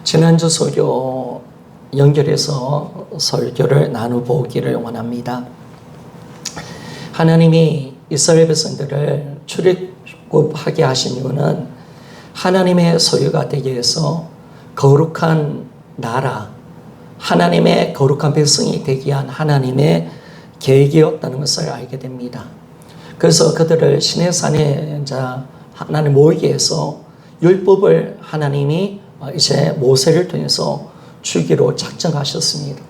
지난주 설교 연결해서 설교를 나눠보기를 원합니다. 하나님이 이스라엘 백성들을 출애굽하게 하신 이유는 하나님의 소유가 되기 위해서 거룩한 나라, 하나님의 거룩한 백성이 되기 위한 하나님의 계획이었다는 것을 알게 됩니다. 그래서 그들을 시내산에 하나님 모이게 해서 율법을 하나님이 이제 모세를 통해서 주기로 작정하셨습니다.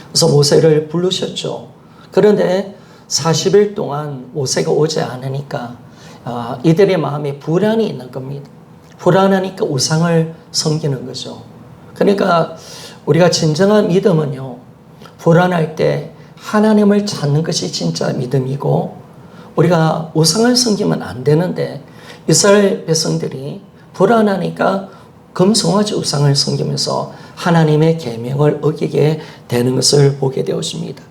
그래서 모세를 부르셨죠. 그런데 40일 동안 모세가 오지 않으니까 이들의 마음에 불안이 있는 겁니다. 불안하니까 우상을 섬기는 거죠. 그러니까 우리가 진정한 믿음은요, 불안할 때 하나님을 찾는 것이 진짜 믿음이고, 우리가 우상을 섬기면 안 되는데 이스라엘 백성들이 불안하니까 금송아지 우상을 섬기면서 하나님의 계명을 어기게 되는 것을 보게 되었습니다.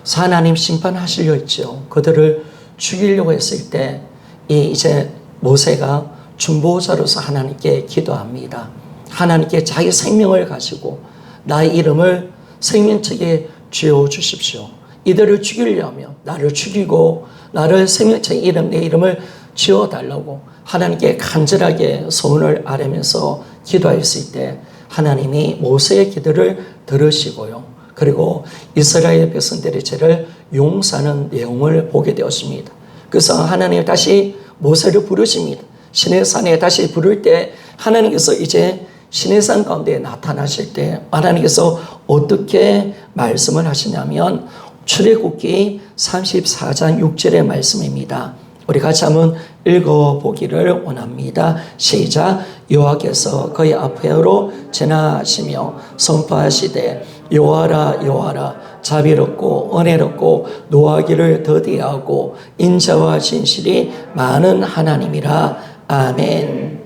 그래서 하나님 심판하시려 했죠. 그들을 죽이려고 했을 때 이제 모세가 중보자로서 하나님께 기도합니다. 하나님께 자기 생명을 가지고 나의 이름을 생명책에 지어 주십시오. 이들을 죽이려면 나를 죽이고 나를 생명책에 내 이름을 지어달라고 하나님께 간절하게 소원을 아뢰면서 기도했을 때 하나님이 모세의 기도를 들으시고요. 그리고 이스라엘 백성들의 죄를 용서하는 내용을 보게 되었습니다. 그래서 하나님이 다시 모세를 부르십니다. 시내산에 다시 부를 때 하나님께서 이제 시내산 가운데 나타나실 때 하나님께서 어떻게 말씀을 하시냐면 출애굽기 34장 6절의 말씀입니다. 우리 같이 한번 읽어보기를 원합니다. 시작. 여호와께서 그의 앞으로 지나시며 선포하시되 여호와라 여호와라 자비롭고 은혜롭고 노하기를 더디하고 인자와 진실이 많은 하나님이라. 아멘.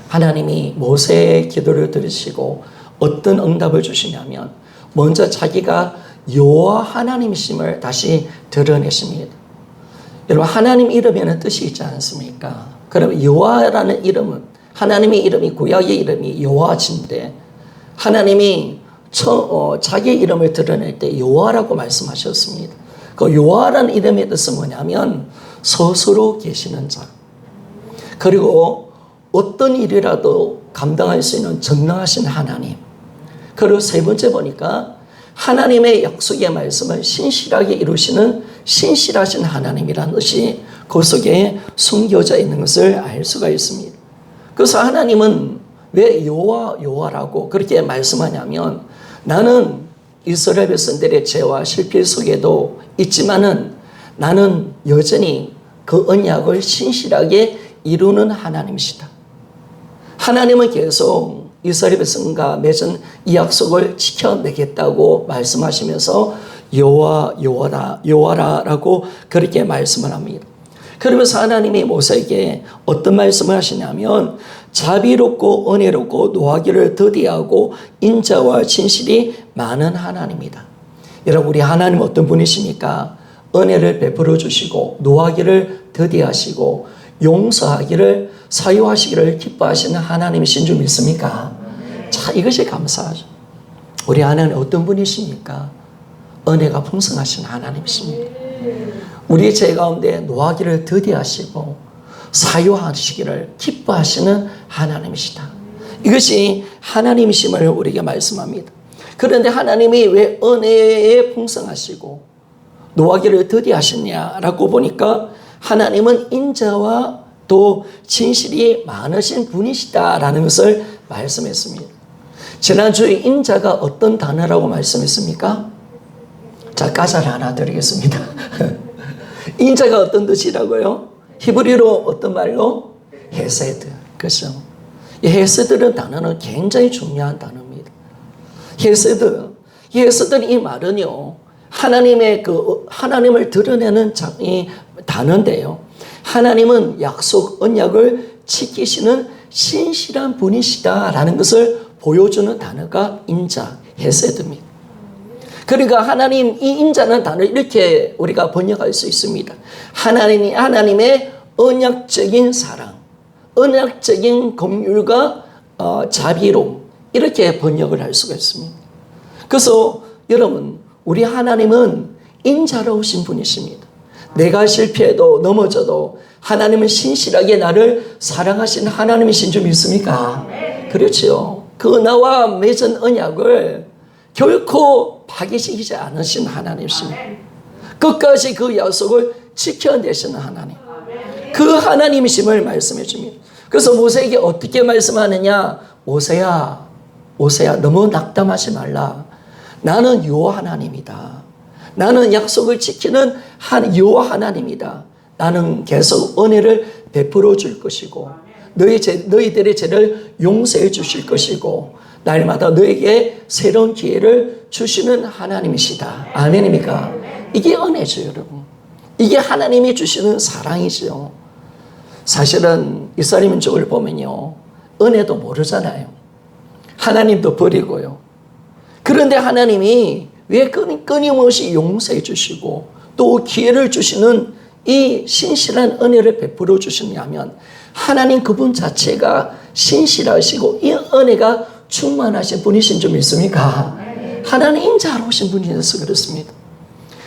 하나님이 모세의 기도를 들으시고 어떤 응답을 주시냐면 먼저 자기가 여호와 하나님이심을 다시 드러내십니다. 여러분, 하나님 이름에는 뜻이 있지 않습니까? 그럼 여호와라는 이름은, 하나님의 이름이, 구약의 이름이 여호와신데 하나님이 자기의 이름을 드러낼 때 여호와라고 말씀하셨습니다. 그 여호와라는 이름의 뜻은 뭐냐면 스스로 계시는 자, 그리고 어떤 일이라도 감당할 수 있는 전능하신 하나님, 그리고 세 번째 보니까 하나님의 약속의 말씀을 신실하게 이루시는 신실하신 하나님이라는 것이 그 속에 숨겨져 있는 것을 알 수가 있습니다. 그래서 하나님은 왜 여호와라고 그렇게 말씀하냐면, 나는 이스라엘 백성들의 죄와 실패 속에도 있지만은 나는 여전히 그 언약을 신실하게 이루는 하나님이시다. 하나님은 계속 이스라엘 백성과 맺은 이 약속을 지켜내겠다고 말씀하시면서 여호와라라고 그렇게 말씀을 합니다. 그러면서 하나님이 모세에게 어떤 말씀을 하시냐면 자비롭고 은혜롭고 노하기를 더디하고 인자와 진실이 많은 하나님이다. 여러분, 우리 하나님 어떤 분이십니까? 은혜를 베풀어 주시고 노하기를 더디하시고 용서하기를 사유하시기를 기뻐하시는 하나님이신 줄 믿습니까? 자, 이것이 감사하죠. 우리 하나님 어떤 분이십니까? 은혜가 풍성하신 하나님이십니다. 우리 죄 가운데 노하기를 더디하시고 사유하시기를 기뻐하시는 하나님이시다. 이것이 하나님이심을 우리에게 말씀합니다. 그런데 하나님이 왜 은혜에 풍성하시고 노하기를 더디하셨냐라고 보니까 하나님은 인자와 또 진실이 많으신 분이시다라는 것을 말씀했습니다. 지난주에 인자가 어떤 단어라고 말씀했습니까? 자, 가사를 하나 드리겠습니다. 인자가 어떤 뜻이라고요? 히브리어로 어떤 말로? 헤세드. 그렇죠? 이 헤세드라는 단어는 굉장히 중요한 단어입니다. 헤세드는 이 말은요, 하나님을 드러내는 이 단어인데요. 하나님은 약속, 언약을 지키시는 신실한 분이시다라는 것을 보여주는 단어가 인자, 헤세드입니다. 그러니까 하나님, 이 인자는 단어를 이렇게 우리가 번역할 수 있습니다. 하나님의 언약적인 사랑, 언약적인 긍휼과 자비로움, 이렇게 번역을 할 수가 있습니다. 그래서 여러분, 우리 하나님은 인자로우신 분이십니다. 내가 실패해도 넘어져도 하나님은 신실하게 나를 사랑하시는 하나님이신 줄 믿습니까? 그렇죠. 그 나와 맺은 언약을 결코 파기시키지 않으신 하나님이십니다. 끝까지 그 약속을 지켜내시는 하나님. 그 하나님이심을 말씀해 줍니다. 그래서 모세에게 어떻게 말씀하느냐? 모세야 너무 낙담하지 말라. 나는 여호와 하나님이다. 나는 약속을 지키는 여호와 하나님이다. 나는 계속 은혜를 베풀어 줄 것이고 너희들의 죄를 용서해 주실 것이고 날마다 너에게 새로운 기회를 주시는 하나님이시다. 아멘입니까? 이게 은혜죠, 여러분. 이게 하나님이 주시는 사랑이죠. 사실은 이스라엘 민족을 보면요, 은혜도 모르잖아요. 하나님도 버리고요. 그런데 하나님이 왜 끊임없이 용서해 주시고 또 기회를 주시는 이 신실한 은혜를 베풀어 주시냐면 하나님 그분 자체가 신실하시고 이 은혜가 충만하신 분이신 줄 믿습니까? 하나님 인자로우신 분이셔서 그렇습니다.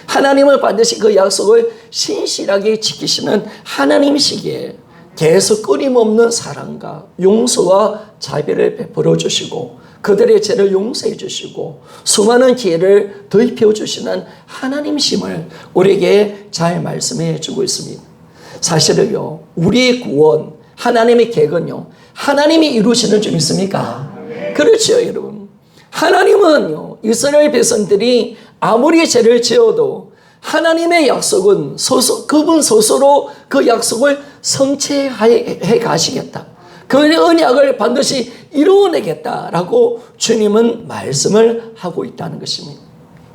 하나님은 반드시 그 약속을 신실하게 지키시는 하나님이시기에 계속 끊임없는 사랑과 용서와 자비를 베풀어 주시고 그들의 죄를 용서해 주시고 수많은 기회를 더입혀 주시는 하나님이심을 우리에게 잘 말씀해 주고 있습니다. 사실은요, 우리의 구원, 하나님의 계획은요, 하나님이 이루시는 줄 믿습니까? 그렇죠, 여러분. 하나님은요, 이스라엘 백성들이 아무리 죄를 지어도 하나님의 약속은 그분 스스로 그 약속을 성취해 가시겠다. 그 언약을 반드시 이루어내겠다라고 주님은 말씀을 하고 있다는 것입니다.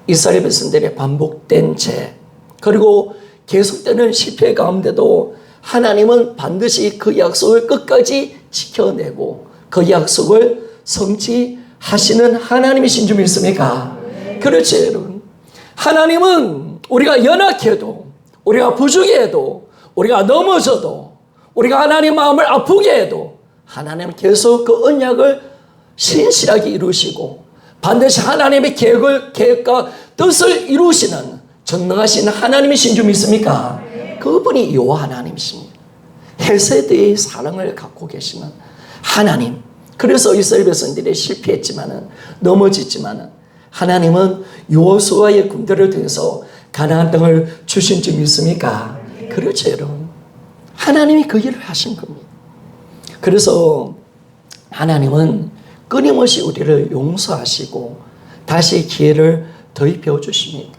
이스라엘 백성들의 반복된 죄 그리고 계속되는 실패 가운데도 하나님은 반드시 그 약속을 끝까지 지켜내고 그 약속을 성취하시는 하나님이신 줄 믿습니까? 그렇죠, 여러분. 하나님은 우리가 연약해도 우리가 부족해도 우리가 넘어져도 우리가 하나님 마음을 아프게 해도 하나님은 계속 그 언약을 신실하게 이루시고 반드시 하나님의 계획과 뜻을 이루시는 전능하신 하나님이신 줄 믿습니까? 그분이 여호와 하나님이십니다. 헤세드의 사랑을 갖고 계시는 하나님. 그래서 이스라엘 백성들이 실패했지만은 넘어졌지만은 하나님은 여호수아의 군대를 통해서 가나안 땅을 주신 줄 믿습니까? 그렇죠, 여러분. 하나님이 그 일을 하신 겁니다. 그래서 하나님은 끊임없이 우리를 용서하시고 다시 기회를 더입혀 주십니다.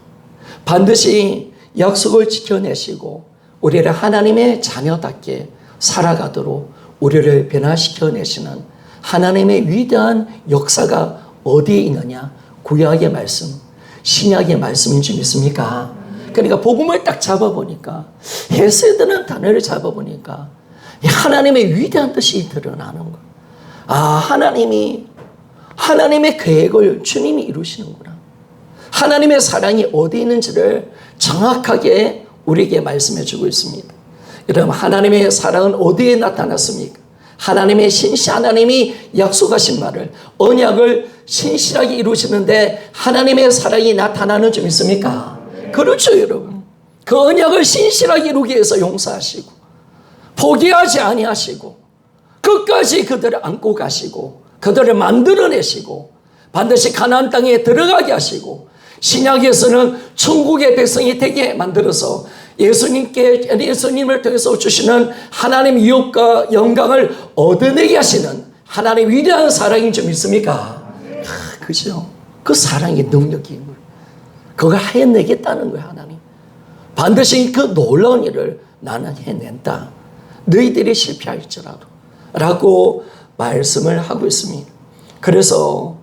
반드시 약속을 지켜내시고 우리를 하나님의 자녀답게 살아가도록 우리를 변화시켜내시는 하나님의 위대한 역사가 어디에 있느냐? 구약의 말씀, 신약의 말씀인 줄 믿습니까? 그러니까 복음을 딱 잡아보니까 헤세드는 단어를 잡아보니까 하나님의 위대한 뜻이 드러나는 거예요. 아, 하나님의 계획을 주님이 이루시는구나. 하나님의 사랑이 어디 있는지를 정확하게 우리에게 말씀해 주고 있습니다. 여러분, 하나님의 사랑은 어디에 나타났습니까? 하나님이 약속하신 말을, 언약을 신실하게 이루시는데 하나님의 사랑이 나타나는 줄 믿습니까? 그렇죠, 여러분. 그 언약을 신실하게 이루기 위해서 용서하시고 포기하지 아니하시고 끝까지 그들을 안고 가시고 그들을 만들어내시고 반드시 가나안 땅에 들어가게 하시고 신약에서는 천국의 백성이 되게 만들어서 예수님을 통해서 주시는 하나님 유업과 영광을 얻어내게 하시는 하나님 위대한 사랑인 줄 믿습니까? 그죠? 그 사랑의 능력이 그걸 해내겠다는 거예요. 하나님 반드시 그 놀라운 일을 나는 해낸다. 너희들이 실패할지라도 라고 말씀을 하고 있습니다. 그래서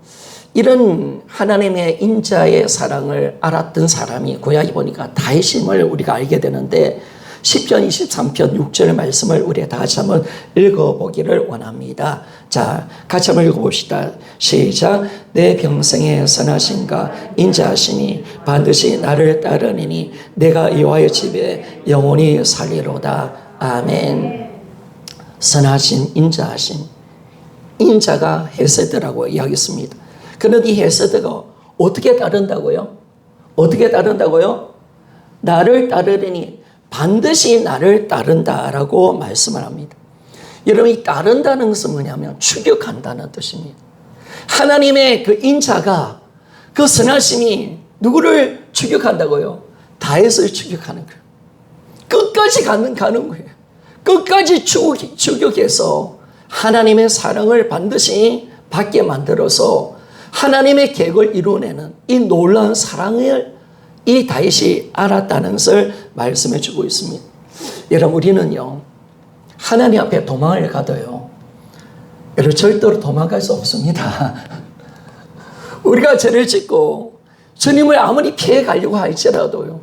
이런 하나님의 인자의 사랑을 알았던 사람이 구약에 보니까 다윗임을 우리가 알게 되는데 10편 23편 6절 말씀을 우리가 다시 한번 읽어보기를 원합니다. 자, 같이 한번 읽어봅시다. 시작. 내 평생에 선하신가 인자하시니 반드시 나를 따르니니 내가 여호와의 집에 영원히 살리로다. 아멘. 선하신 인자하신 인자가 헤세드라고 이야기했습니다. 그런데 이 헤세드가 어떻게 따른다고요? 어떻게 따른다고요? 나를 따르려니 반드시 나를 따른다라고 말씀을 합니다. 여러분, 이 따른다는 것은 뭐냐면 추격한다는 뜻입니다. 하나님의 그 인자가, 그 선하심이 누구를 추격한다고요? 다윗을 추격하는 거예요. 끝까지 가는 거예요. 끝까지 추격해서 하나님의 사랑을 반드시 받게 만들어서 하나님의 계획을 이루어내는 이 놀라운 사랑을 이 다윗이 알았다는 것을 말씀해 주고 있습니다. 여러분, 우리는요, 하나님 앞에 도망을 가도요, 여러분, 절대로 도망갈 수 없습니다. 우리가 죄를 짓고 주님을 아무리 피해 가려고 할지라도요,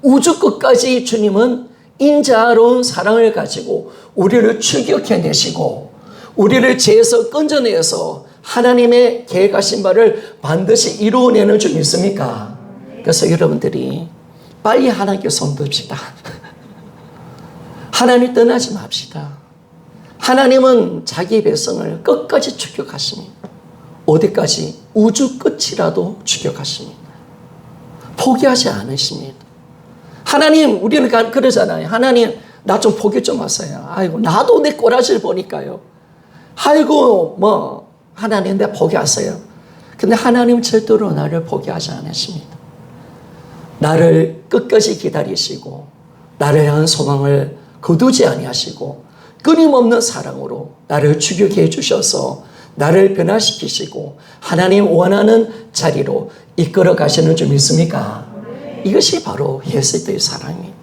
우주 끝까지 주님은 인자로운 사랑을 가지고 우리를 추격해내시고 우리를 죄에서 건져내서 하나님의 계획하신 바를 반드시 이루어내는 줄 믿습니까? 그래서 여러분들이 빨리 하나님께 손듭시다. 하나님 떠나지 맙시다. 하나님은 자기 백성을 끝까지 추격하십니다. 어디까지? 우주 끝이라도 추격하십니다. 포기하지 않으십니다. 하나님, 우리는 그러잖아요. 하나님, 나 좀 포기 좀 하세요. 아이고, 나도 내 꼬라지를 보니까요. 아이고, 하나님, 내 포기하세요. 근데 하나님은 절대로 나를 포기하지 않으십니다. 나를 끝까지 기다리시고, 나를 향한 소망을 거두지 아니하시고, 끊임없는 사랑으로 나를 추격해 주셔서 나를 변화시키시고, 하나님 원하는 자리로 이끌어 가시는 줄 믿습니까? 이것이 바로 헤세드의 사랑입니다.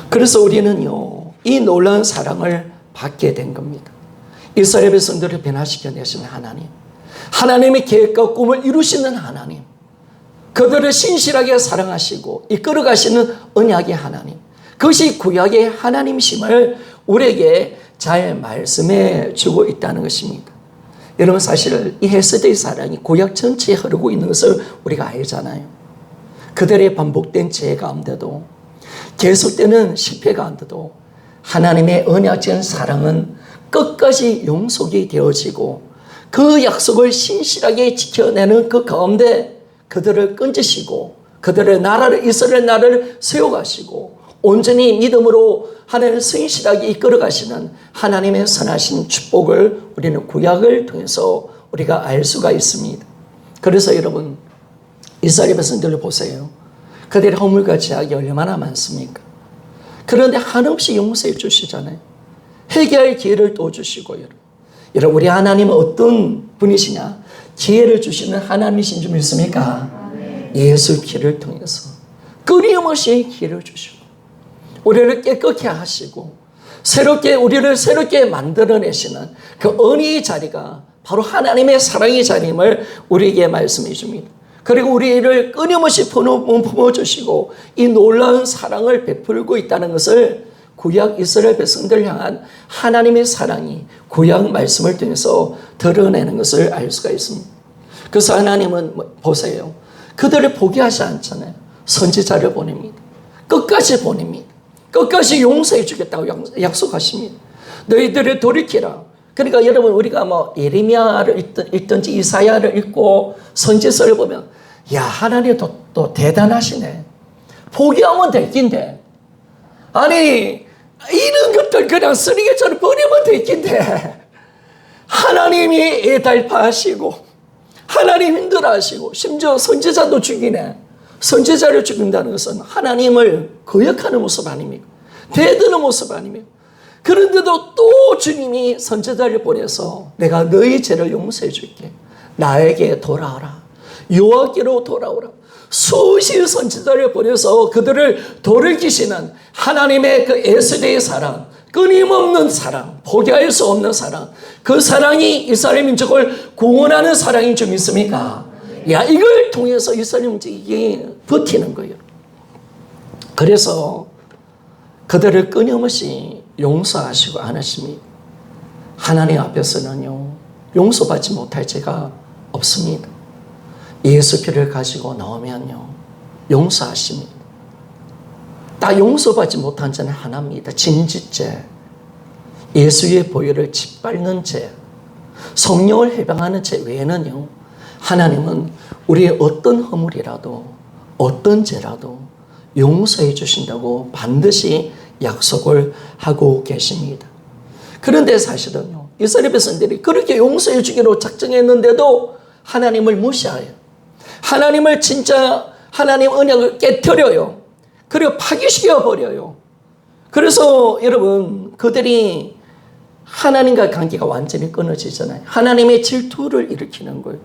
그래서 우리는요, 이 놀라운 사랑을 받게 된 겁니다. 이스라엘 백성들을 변화시켜 내시는 하나님, 하나님의 계획과 꿈을 이루시는 하나님, 그들을 신실하게 사랑하시고 이끌어 가시는 언약의 하나님, 그것이 구약의 하나님심을 우리에게 잘 말씀해 주고 있다는 것입니다. 여러분, 사실 이 헤세드의 사랑이 구약 전체에 흐르고 있는 것을 우리가 알잖아요. 그들의 반복된 죄 가운데도, 계속되는 실패 가운데도 하나님의 언약적인 사랑은 끝까지 용속이 되어지고 그 약속을 신실하게 지켜내는 그 가운데 그들을 건지시고 그들의 나라를, 이스라엘 나라를 세워가시고 온전히 믿음으로 하나님을 성실하게 이끌어 가시는 하나님의 선하신 축복을 우리는 구약을 통해서 우리가 알 수가 있습니다. 그래서 여러분, 이스라엘 백성들을 보세요. 그들의 허물과 죄악이 얼마나 많습니까? 그런데 한없이 용서해 주시잖아요. 회개할 기회를 또 주시고, 여러분, 우리 하나님은 어떤 분이시냐? 기회를 주시는 하나님이신 줄 믿습니까? 예수 피를 통해서 끊임없이 기회를 주시고 우리를 깨끗게 하시고 우리를 새롭게 만들어내시는 그 은혜의 자리가 바로 하나님의 사랑의 자리임을 우리에게 말씀해 줍니다. 그리고 우리를 끊임없이 품어주시고 이 놀라운 사랑을 베풀고 있다는 것을 구약 이스라엘 백성들을 향한 하나님의 사랑이 구약 말씀을 통해서 드러내는 것을 알 수가 있습니다. 그래서 하나님은 보세요. 그들을 포기하지 않잖아요. 선지자를 보냅니다. 끝까지 보냅니다. 끝까지 용서해 주겠다고 약속하십니다. 너희들을 돌이키라. 그러니까 여러분, 우리가 예레미야를 읽든지 이사야를 읽고 선지서를 보면, 야, 하나님 또 대단하시네. 포기하면 될 긴데. 아니, 이런 것들 그냥 쓰레기처럼 버리면 될 긴데. 하나님이 애달파하시고, 하나님 힘들어하시고, 심지어 선지자도 죽이네. 선지자를 죽인다는 것은 하나님을 거역하는 모습 아닙니까? 대드는 모습 아닙니까? 그런데도 또 주님이 선지자를 보내서 내가 너희 죄를 용서해 줄게. 나에게 돌아오라. 여호와께로 돌아오라. 수십 선지자를 보내서 그들을 돌이키시는 하나님의 그 에스더의 사랑, 끊임없는 사랑, 포기할 수 없는 사랑, 그 사랑이 이스라엘 민족을 구원하는 사랑인 줄 믿습니까? 야, 이걸 통해서 이스라엘 민족이 버티는 거예요. 그래서 그들을 끊임없이 용서하시고 안으십니다. 하나님 앞에서는요, 용서받지 못할 죄가 없습니다. 예수 피를 가지고 나오면요, 용서하십니다. 딱 용서받지 못한 죄는 하나입니다. 진짓죄. 예수의 보혈을 짓밟는 죄, 성령을 해방하는 죄 외에는요, 하나님은 우리의 어떤 허물이라도 어떤 죄라도 용서해 주신다고 반드시 약속을 하고 계십니다. 그런데 사실은요, 이스라엘 백성들이 그렇게 용서해 주기로 작정했는데도 하나님을 무시해요. 하나님을 진짜 하나님 언약을 깨뜨려요. 그리고 파기시켜 버려요. 그래서 여러분, 그들이 하나님과 관계가 완전히 끊어지잖아요. 하나님의 질투를 일으키는 거예요.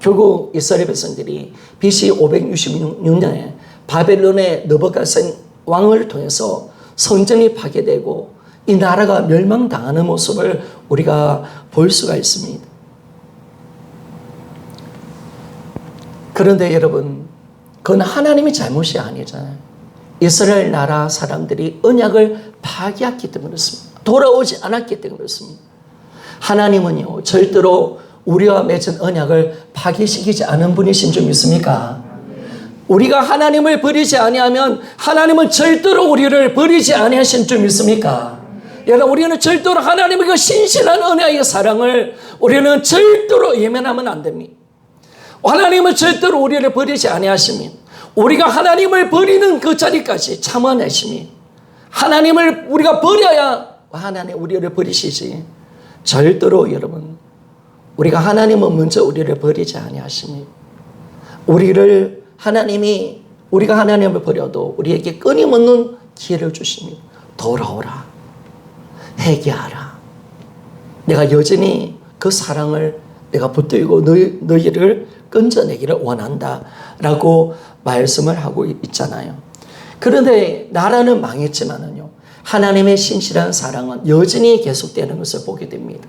결국 이스라엘 백성들이 BC 566년에 바벨론의 느부갓네살 왕을 통해서 성전이 파괴되고 이 나라가 멸망당하는 모습을 우리가 볼 수가 있습니다. 그런데 여러분, 그건 하나님의 잘못이 아니잖아요. 이스라엘 나라 사람들이 언약을 파괴했기 때문에 그렇습니다. 돌아오지 않았기 때문에 그렇습니다. 하나님은요, 절대로 우리와 맺은 언약을 파괴시키지 않은 분이신 줄 믿습니까? 우리가 하나님을 버리지 아니하면 하나님은 절대로 우리를 버리지 아니하신 줄 믿습니까? 여러분, 우리는 절대로 하나님의 그 신실한 은혜의 사랑을 우리는 절대로 예면하면 안 됩니다. 하나님은 절대로 우리를 버리지 아니하십니다. 우리가 하나님을 버리는 그 자리까지 참아내십니다. 하나님을 우리가 버려야 하나님 우리를 버리시지. 절대로 여러분, 우리가 하나님은 먼저 우리를 버리지 아니하십니다. 우리가 하나님을 버려도 우리에게 끊임없는 기회를 주십니다. 돌아오라. 회개하라. 내가 여전히 그 사랑을 내가 붙들고 너희를 건져내기를 원한다 라고 말씀을 하고 있잖아요. 그런데 나라는 망했지만은요, 하나님의 신실한 사랑은 여전히 계속되는 것을 보게 됩니다.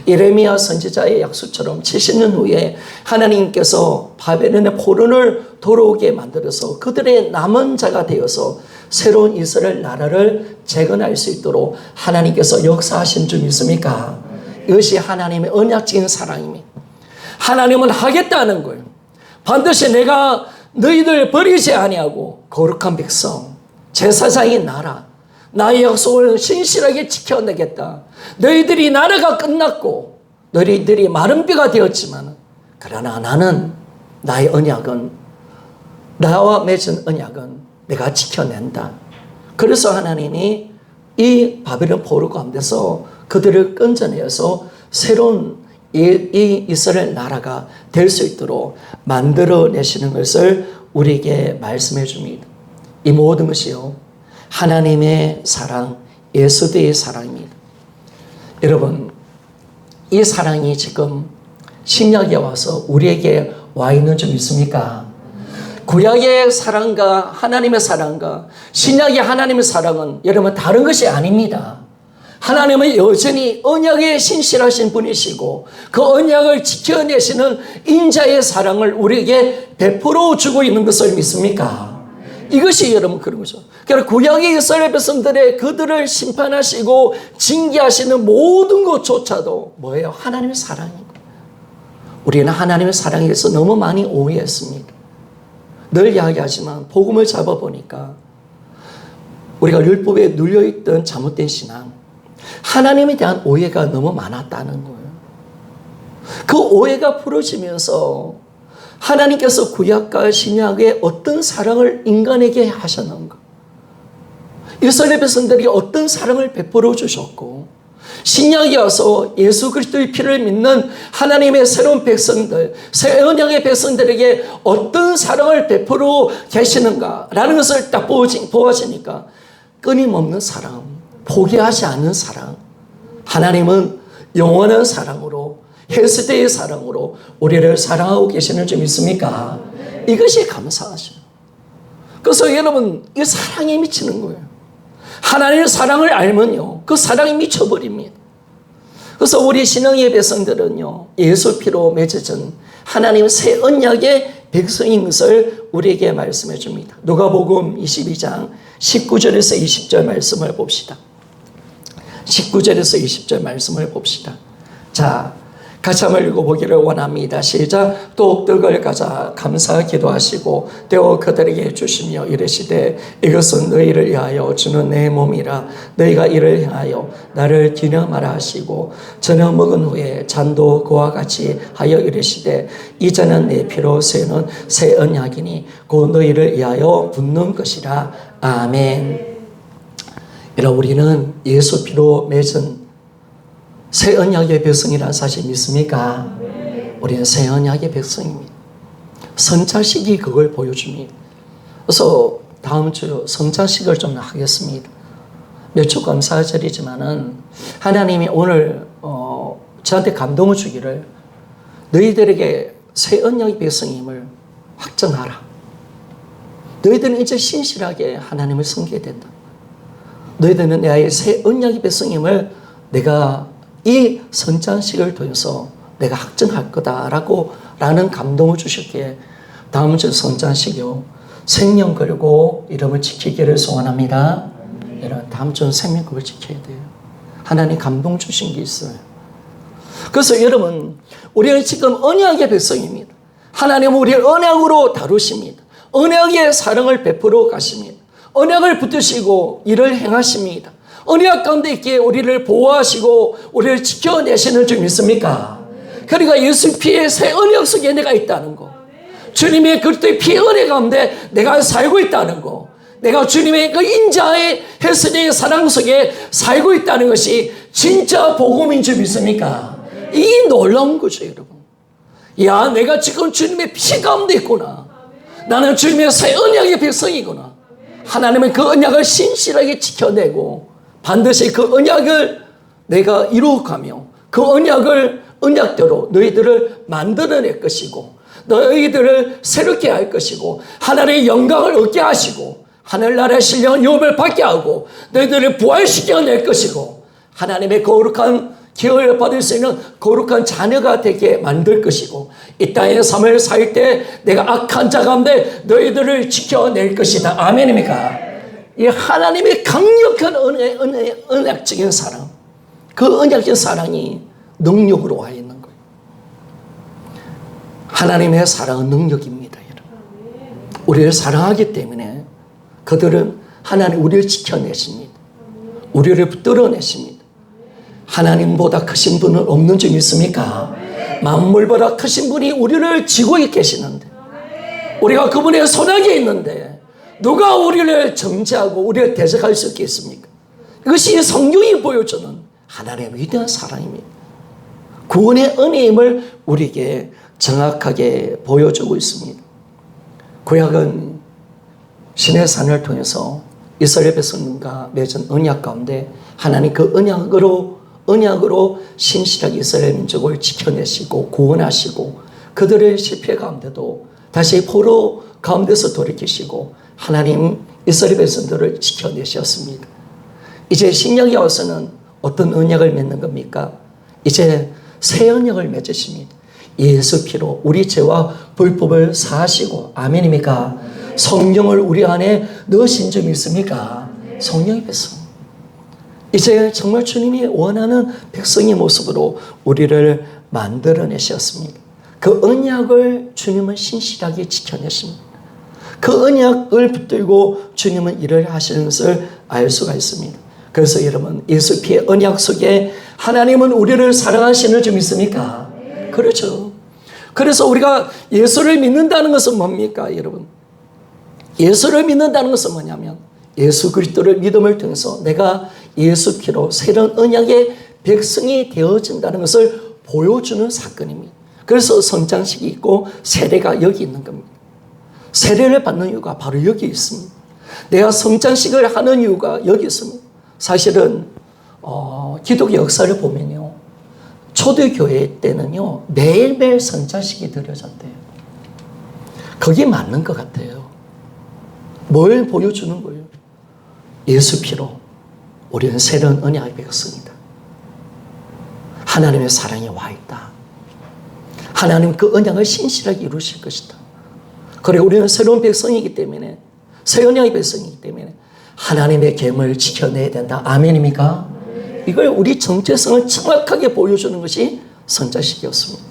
예레미야 선지자의 약속처럼 70년 후에 하나님께서 바벨론의 포로를 돌아오게 만들어서 그들의 남은 자가 되어서 새로운 이스라엘 나라를 재건할 수 있도록 하나님께서 역사하신 줄 믿습니까? 이것이 하나님의 언약적인 사랑입니다. 하나님은 하겠다는 거예요. 반드시 내가 너희들 버리지 아니하고 거룩한 백성, 제사장인 나라, 나의 약속을 신실하게 지켜내겠다. 너희들이 나라가 끝났고 너희들이 마른 뼈가 되었지만 그러나 나는 나의 언약은, 나와 맺은 언약은 내가 지켜낸다. 그래서 하나님이 이 바벨론 포로 가운데서 그들을 건져내어서 새로운 이 이스라엘 나라가 될 수 있도록 만들어내시는 것을 우리에게 말씀해 줍니다. 이 모든 것이요, 하나님의 사랑, 예수의 사랑입니다. 여러분, 이 사랑이 지금 신약에 와서 우리에게 와 있는 줄 믿습니까? 구약의 사랑과 하나님의 사랑과 신약의 하나님의 사랑은 여러분 다른 것이 아닙니다. 하나님은 여전히 언약에 신실하신 분이시고 그 언약을 지켜내시는 인자의 사랑을 우리에게 베풀어 주고 있는 것을 믿습니까? 이것이 여러분 그런 거죠. 그러니까 구약의 이스라엘 백성들의 그들을 심판하시고 징계하시는 모든 것조차도 뭐예요? 하나님의 사랑이고, 우리는 하나님의 사랑에 대해서 너무 많이 오해했습니다. 늘 이야기하지만 복음을 잡아보니까 우리가 율법에 눌려있던 잘못된 신앙, 하나님에 대한 오해가 너무 많았다는 거예요. 그 오해가 풀어지면서 하나님께서 구약과 신약에 어떤 사랑을 인간에게 하셨는가, 이스라엘 백성들이 어떤 사랑을 베풀어 주셨고, 신약에 와서 예수 그리스도의 피를 믿는 하나님의 새로운 백성들, 새 언약의 백성들에게 어떤 사랑을 베풀어 계시는가라는 것을 딱 보아지니까 끊임없는 사랑, 포기하지 않는 사랑, 하나님은 영원한 사랑으로, 헬스데이의 사랑으로 우리를 사랑하고 계시는 줄 믿습니까? 이것이 감사하죠. 그래서 여러분, 이 사랑에 미치는 거예요. 하나님의 사랑을 알면요, 그 사랑이 미쳐버립니다. 그래서 우리 신앙의 백성들은요, 예수 피로 맺어진 하나님의 새 언약의 백성인 것을 우리에게 말씀해 줍니다. 누가복음 22장 19절에서 20절 말씀을 봅시다. 19절에서 20절 말씀을 봅시다. 자, 같이 한번 읽어보기를 원합니다. 시작. 또 떡을 가져 감사 기도하시고 떼어 그들에게 주시며 이르시되 이것은 너희를 위하여 주는 내 몸이라 너희가 이를 향하여 나를 기념하라 하시고 저녁 먹은 후에 잔도 그와 같이 하여 이르시되 이 잔은 내 피로 세우는 새 언약이니 곧 너희를 위하여 붓는 것이라. 아멘. 여러분, 우리는 예수 피로 맺은 새 언약의 백성이라는 사실 믿습니까? 우리는 새 언약의 백성입니다. 성찬식이 그걸 보여줍니다. 그래서 다음 주 성찬식을 좀 하겠습니다. 몇 주 감사절이지만은 하나님이 오늘 저한테 감동을 주기를 너희들에게 새 언약의 백성임을 확정하라. 너희들은 이제 신실하게 하나님을 섬겨야 된다. 너희들은 나의 새 언약의 백성임을 내가 이 성찬식을 통해서 내가 확정할 거다라는 감동을 주셨기에 다음 주 성찬식이요 생명 걸고 이름을 지키기를 소원합니다. 여러분, 다음 주는 생명 그걸 지켜야 돼요. 하나님 감동 주신 게 있어요. 그래서 여러분, 우리는 지금 언약의 백성입니다. 하나님은 우리를 언약으로 다루십니다. 언약의 사랑을 베풀어 가십니다. 언약을 붙드시고 일을 행하십니다. 언약 가운데 있기에 우리를 보호하시고 우리를 지켜내시는 줄 믿습니까? 그러니까 예수 피의 새 언약 속에 내가 있다는 거, 주님의 그리스도의 피 은혜 가운데 내가 살고 있다는 거, 내가 주님의 그 인자의 헬스의 사랑 속에 살고 있다는 것이 진짜 복음인 줄 믿습니까? 이 놀라운 거죠, 여러분. 야, 내가 지금 주님의 피 가운데 있구나. 나는 주님의 새 언약의 백성이구나. 하나님은 그 언약을 신실하게 지켜내고 반드시 그 언약을 내가 이루어가며 그 언약대로 너희들을 만들어낼 것이고 너희들을 새롭게 할 것이고 하나님의 영광을 얻게 하시고 하늘나라의 신령한 유업을 받게 하고 너희들을 부활시켜낼 것이고 하나님의 거룩한 기회를 받을 수 있는 거룩한 자녀가 되게 만들 것이고 이 땅에 삶을 살 때 내가 악한 자 가운데 너희들을 지켜낼 것이다. 아멘입니까? 이 하나님의 강력한 언약적인 사랑, 그 언약적인 사랑이 능력으로 와 있는 거예요. 하나님의 사랑은 능력입니다, 여러분. 우리를 사랑하기 때문에 그들은 하나님 우리를 지켜내십니다. 우리를 붙들어내십니다. 하나님보다 크신 분은 없는 줄 믿습니까? 만물보다 크신 분이 우리를 지고 계시는데 우리가 그분의 손아귀에 있는데 누가 우리를 정죄하고 우리를 대적할 수 있겠습니까? 이것이 성경이 보여주는 하나님의 위대한 사랑입니다. 구원의 은혜임을 우리에게 정확하게 보여주고 있습니다. 구약은 시내산을 통해서 이스라엘 백성과 맺은 언약 가운데 하나님 그 언약으로 신실하게 이스라엘 민족을 지켜내시고 구원하시고 그들의 실패 가운데도 다시 포로 가운데서 돌이키시고 하나님 이스라엘 백성들을 지켜내셨습니다. 이제 신약에 와서는 어떤 언약을 맺는 겁니까? 이제 새 언약을 맺으십니다. 예수 피로 우리 죄와 불법을 사하시고 아멘입니까? 성령을 우리 안에 넣으신 줄 믿습니까? 성령의 백성. 이제 정말 주님이 원하는 백성의 모습으로 우리를 만들어내셨습니다. 그 언약을 주님은 신실하게 지켜내십니다. 그 언약을 붙들고 주님은 일을 하시는 것을 알 수가 있습니다. 그래서 여러분, 예수 피의 언약 속에 하나님은 우리를 사랑하시는 줄 믿습니까? 그렇죠. 그래서 우리가 예수를 믿는다는 것은 뭡니까, 여러분? 예수를 믿는다는 것은 뭐냐면 예수 그리스도를 믿음을 통해서 내가 예수 피로 새로운 언약의 백성이 되어진다는 것을 보여주는 사건입니다. 그래서 성찬식이 있고 세례가 여기 있는 겁니다. 세례를 받는 이유가 바로 여기 있습니다. 내가 성찬식을 하는 이유가 여기 있습니다. 사실은 기독교 역사를 보면요, 초대교회 때는요 매일매일 성찬식이 드려졌대요. 그게 맞는 것 같아요. 뭘 보여주는 거예요? 예수 피로 우리는 새로운 언약의 백성이다. 하나님의 사랑이 와 있다. 하나님 그 언약을 신실하게 이루실 것이다. 그리고 우리는 새로운 백성이기 때문에, 새 언약의 백성이기 때문에 하나님의 계명을 지켜내야 된다. 아멘입니까? 이걸 우리 정체성을 정확하게 보여주는 것이 성자식이었습니다.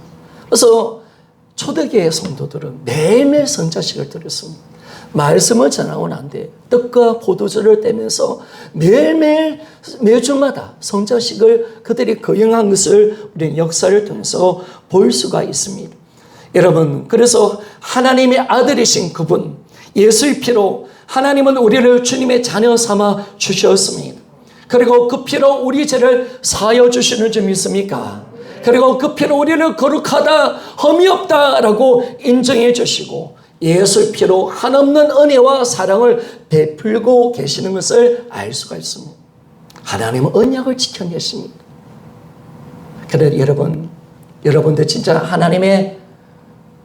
그래서 초대교회 성도들은 매일매일 성자식을 드렸습니다. 말씀을 전하고 난 뒤에 떡과 포도주를 떼면서 매일매일 매주마다 성자식을 그들이 거행한 것을 우리는 역사를 통해서 볼 수가 있습니다. 여러분, 그래서 하나님의 아들이신 그분 예수의 피로 하나님은 우리를 주님의 자녀 삼아 주셨습니다. 그리고 그 피로 우리 죄를 사하여 주시는 줄 믿습니까? 그리고 그 피로 우리를 거룩하다, 흠이 없다라고 인정해 주시고 예수의 피로 한없는 은혜와 사랑을 베풀고 계시는 것을 알 수가 있습니다. 하나님은 언약을 지켜내십니다. 그래 여러분들 진짜 하나님의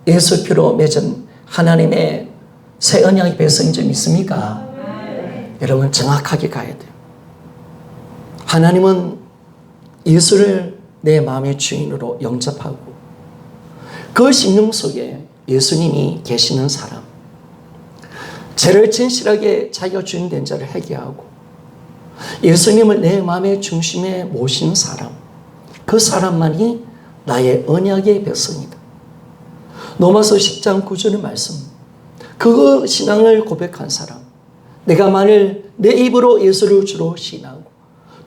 예수의 피로 맺은 하나님의 새 언약의 백성인 줄 믿습니까? 여러분 정확하게 가야 돼요. 하나님은 예수를 내 마음의 주인으로 영접하고 그 심령 속에 예수님이 계시는 사람, 죄를 진실하게 자기가 주인 된 자를 회개하고 예수님을 내 마음의 중심에 모시는 사람, 그 사람만이 나의 언약의 백성이다. 로마서 10장 9절의 말씀, 그 신앙을 고백한 사람, 내가 만일 내 입으로 예수를 주로 신하고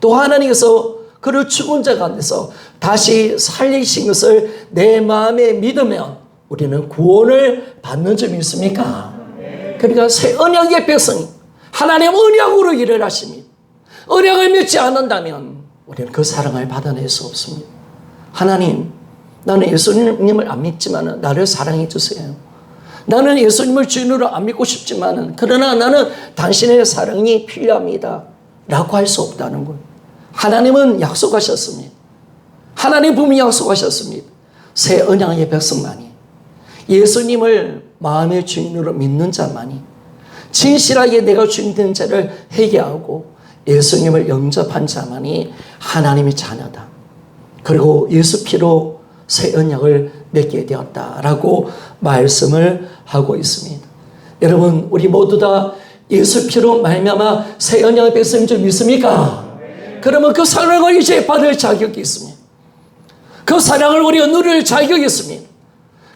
또 하나님께서 그를 죽은 자 가운데서 다시 살리신 것을 내 마음에 믿으면 우리는 구원을 받는 줄 믿습니까? 그러니까 새 언약의 백성, 하나님 언약으로 일을 하십니다. 언약을 믿지 않는다면 우리는 그 사랑을 받아낼 수 없습니다. 하나님, 나는 예수님을 안 믿지만 나를 사랑해 주세요. 나는 예수님을 주인으로 안 믿고 싶지만 그러나 나는 당신의 사랑이 필요합니다 라고 할 수 없다는 거예요. 하나님은 약속하셨습니다. 하나님 분명히 약속하셨습니다. 새 언약의 백성만이, 예수님을 마음의 주인으로 믿는 자만이, 진실하게 내가 주인 된 자를 회개하고 예수님을 영접한 자만이 하나님의 자녀다. 그리고 예수 피로 새 언약을 맺게 되었다라고 말씀을 하고 있습니다. 여러분, 우리 모두 다 예수 피로 말미암아 새 언약의 백성인 줄 믿습니까? 그러면 그 사랑을 이제 받을 자격이 있습니다. 그 사랑을 우리가 누릴 자격이 있습니다.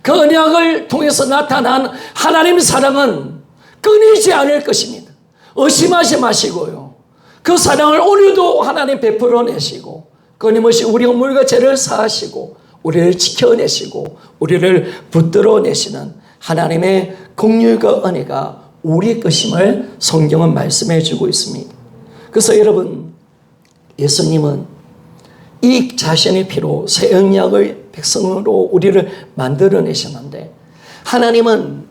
그 언약을 통해서 나타난 하나님의 사랑은 끊이지 않을 것입니다. 의심하지 마시고요. 그 사랑을 오늘도 하나님 베풀어 내시고 끊임없이 우리 허물과 죄를 사하시고 우리를 지켜내시고 우리를 붙들어 내시는 하나님의 긍휼과 은혜가 우리의 것임을 성경은 말씀해 주고 있습니다. 그래서 여러분, 예수님은 이 자신의 피로 새 언약의 백성으로 우리를 만들어내셨는데 하나님은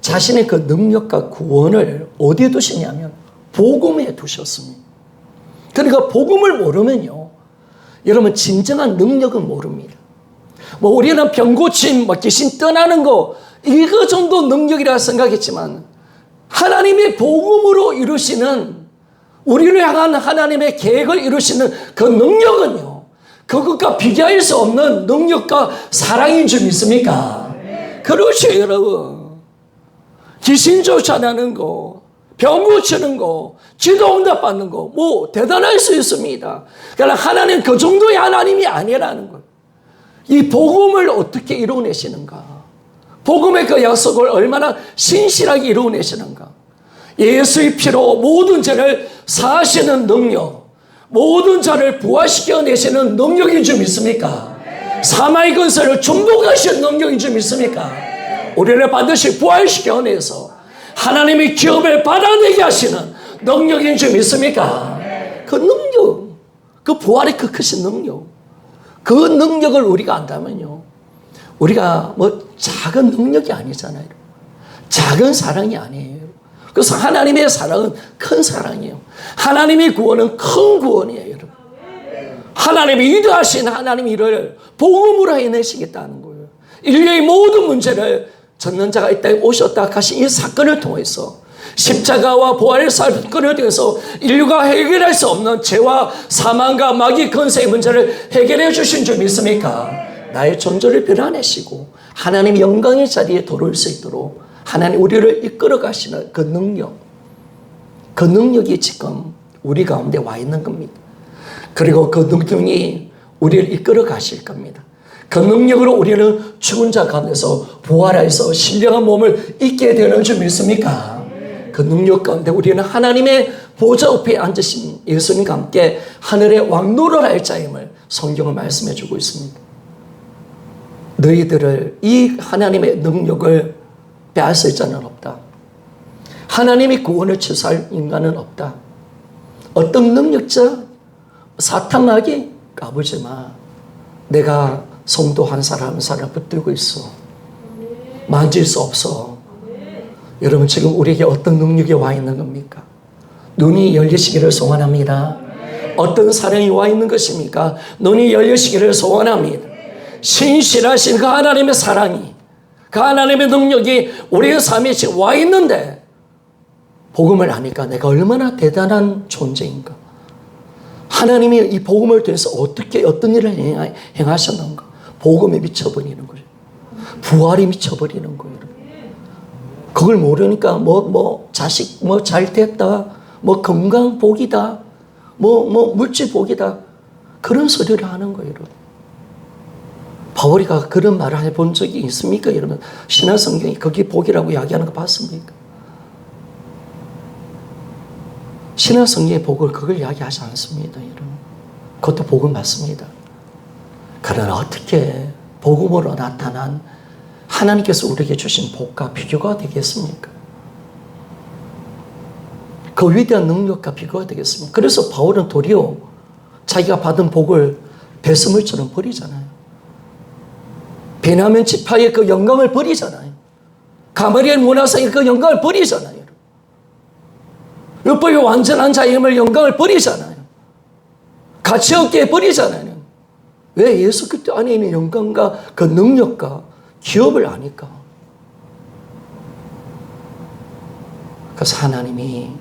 자신의 그 능력과 구원을 어디에 두시냐면 복음에 두셨습니다. 그러니까 복음을 모르면요, 여러분 진정한 능력은 모릅니다. 우리는 병고침, 귀신 떠나는 거 이거 정도 능력이라 생각했지만 하나님의 복음으로 이루시는, 우리를 향한 하나님의 계획을 이루시는 그 능력은요, 그것과 비교할 수 없는 능력과 사랑인 줄 믿습니까? 그렇죠, 여러분. 귀신 쫓아내는 거, 병 고치는 거, 기도 응답 받는 거, 대단할 수 있습니다. 그러나 하나님 그 정도의 하나님이 아니라는 거예요. 이 복음을 어떻게 이루어내시는가? 복음의 그 약속을 얼마나 신실하게 이루어내시는가? 예수의 피로 모든 죄를 사하시는 능력, 모든 자를 부활시켜 내시는 능력인 줄 믿습니까? 사마의 근세를 중독하시는 능력인 줄 믿습니까? 우리를 반드시 부활시켜 내서 하나님의 기업을 받아내게 하시는 능력인 줄 믿습니까? 그 능력, 그 부활의 그 크신 능력, 그 능력을 우리가 안다면요, 우리가 작은 능력이 아니잖아요. 작은 사랑이 아니에요. 그래서 하나님의 사랑은 큰 사랑이에요. 하나님의 구원은 큰 구원이에요, 여러분. 하나님이 위대하신 하나님이 이를 복음으로 해내시겠다는 거예요. 인류의 모든 문제를 전능자가 이 땅에 오셨다 하신 이 사건을 통해서, 십자가와 부활의 사건을 통해서 인류가 해결할 수 없는 죄와 사망과 마귀 근세의 문제를 해결해 주신 줄 믿습니까? 나의 존재를 변화내시고 하나님의 영광의 자리에 도를 수 있도록 하나님 우리를 이끌어 가시는 그 능력, 그 능력이 지금 우리 가운데 와 있는 겁니다. 그리고 그 능력이 우리를 이끌어 가실 겁니다. 그 능력으로 우리는 죽은 자 가운데서 부활해서 신령한 몸을 입게 되는 줄 믿습니까? 그 능력 가운데 우리는 하나님의 보좌 옆에 앉으신 예수님과 함께 하늘의 왕노를 할 자임을 성경은 말씀해 주고 있습니다. 너희들을 이 하나님의 능력을 빼앗을 자는 없다. 하나님이 구원을 취소할 인간은 없다. 어떤 능력자, 사탄에게 까불지 마. 내가 성도 한 사람 한 사람 붙들고 있어. 만질 수 없어. 여러분 지금 우리에게 어떤 능력이 와 있는 겁니까? 눈이 열리시기를 소원합니다. 어떤 사랑이 와 있는 것입니까? 눈이 열리시기를 소원합니다. 신실하신 그 하나님의 사랑이, 그 하나님의 능력이 우리의 삶에 지금 와 있는데 복음을 아니까 내가 얼마나 대단한 존재인가. 하나님이 이 복음을 통해서 어떻게 어떤 일을 행하셨는가. 복음에 미쳐버리는 거예요. 부활이 미쳐버리는 거예요. 그걸 모르니까 자식 잘 됐다, 건강 복이다, 물질 복이다, 그런 소리를 하는 거예요. 바울이가 그런 말을 해본 적이 있습니까? 여러분 신약 성경이 거기 복이라고 이야기하는 거 봤습니까? 신약 성경의 복을 그걸 이야기하지 않습니다. 여러분 그것도 복은 맞습니다. 그러나 어떻게 복음으로 나타난 하나님께서 우리에게 주신 복과 비교가 되겠습니까? 그 위대한 능력과 비교가 되겠습니까? 그래서 바울은 도리어 자기가 받은 복을 배설물처럼 버리잖아요. 베냐민 지파의 그 영광을 버리잖아요. 가마리엘 문화상의 그 영광을 버리잖아요. 율법의 완전한 자임을 영광을 버리잖아요. 가치없게 버리잖아요. 왜? 예수 그리스도 안에 있는 영광과 그 능력과 기업을 아니까. 그래서 하나님이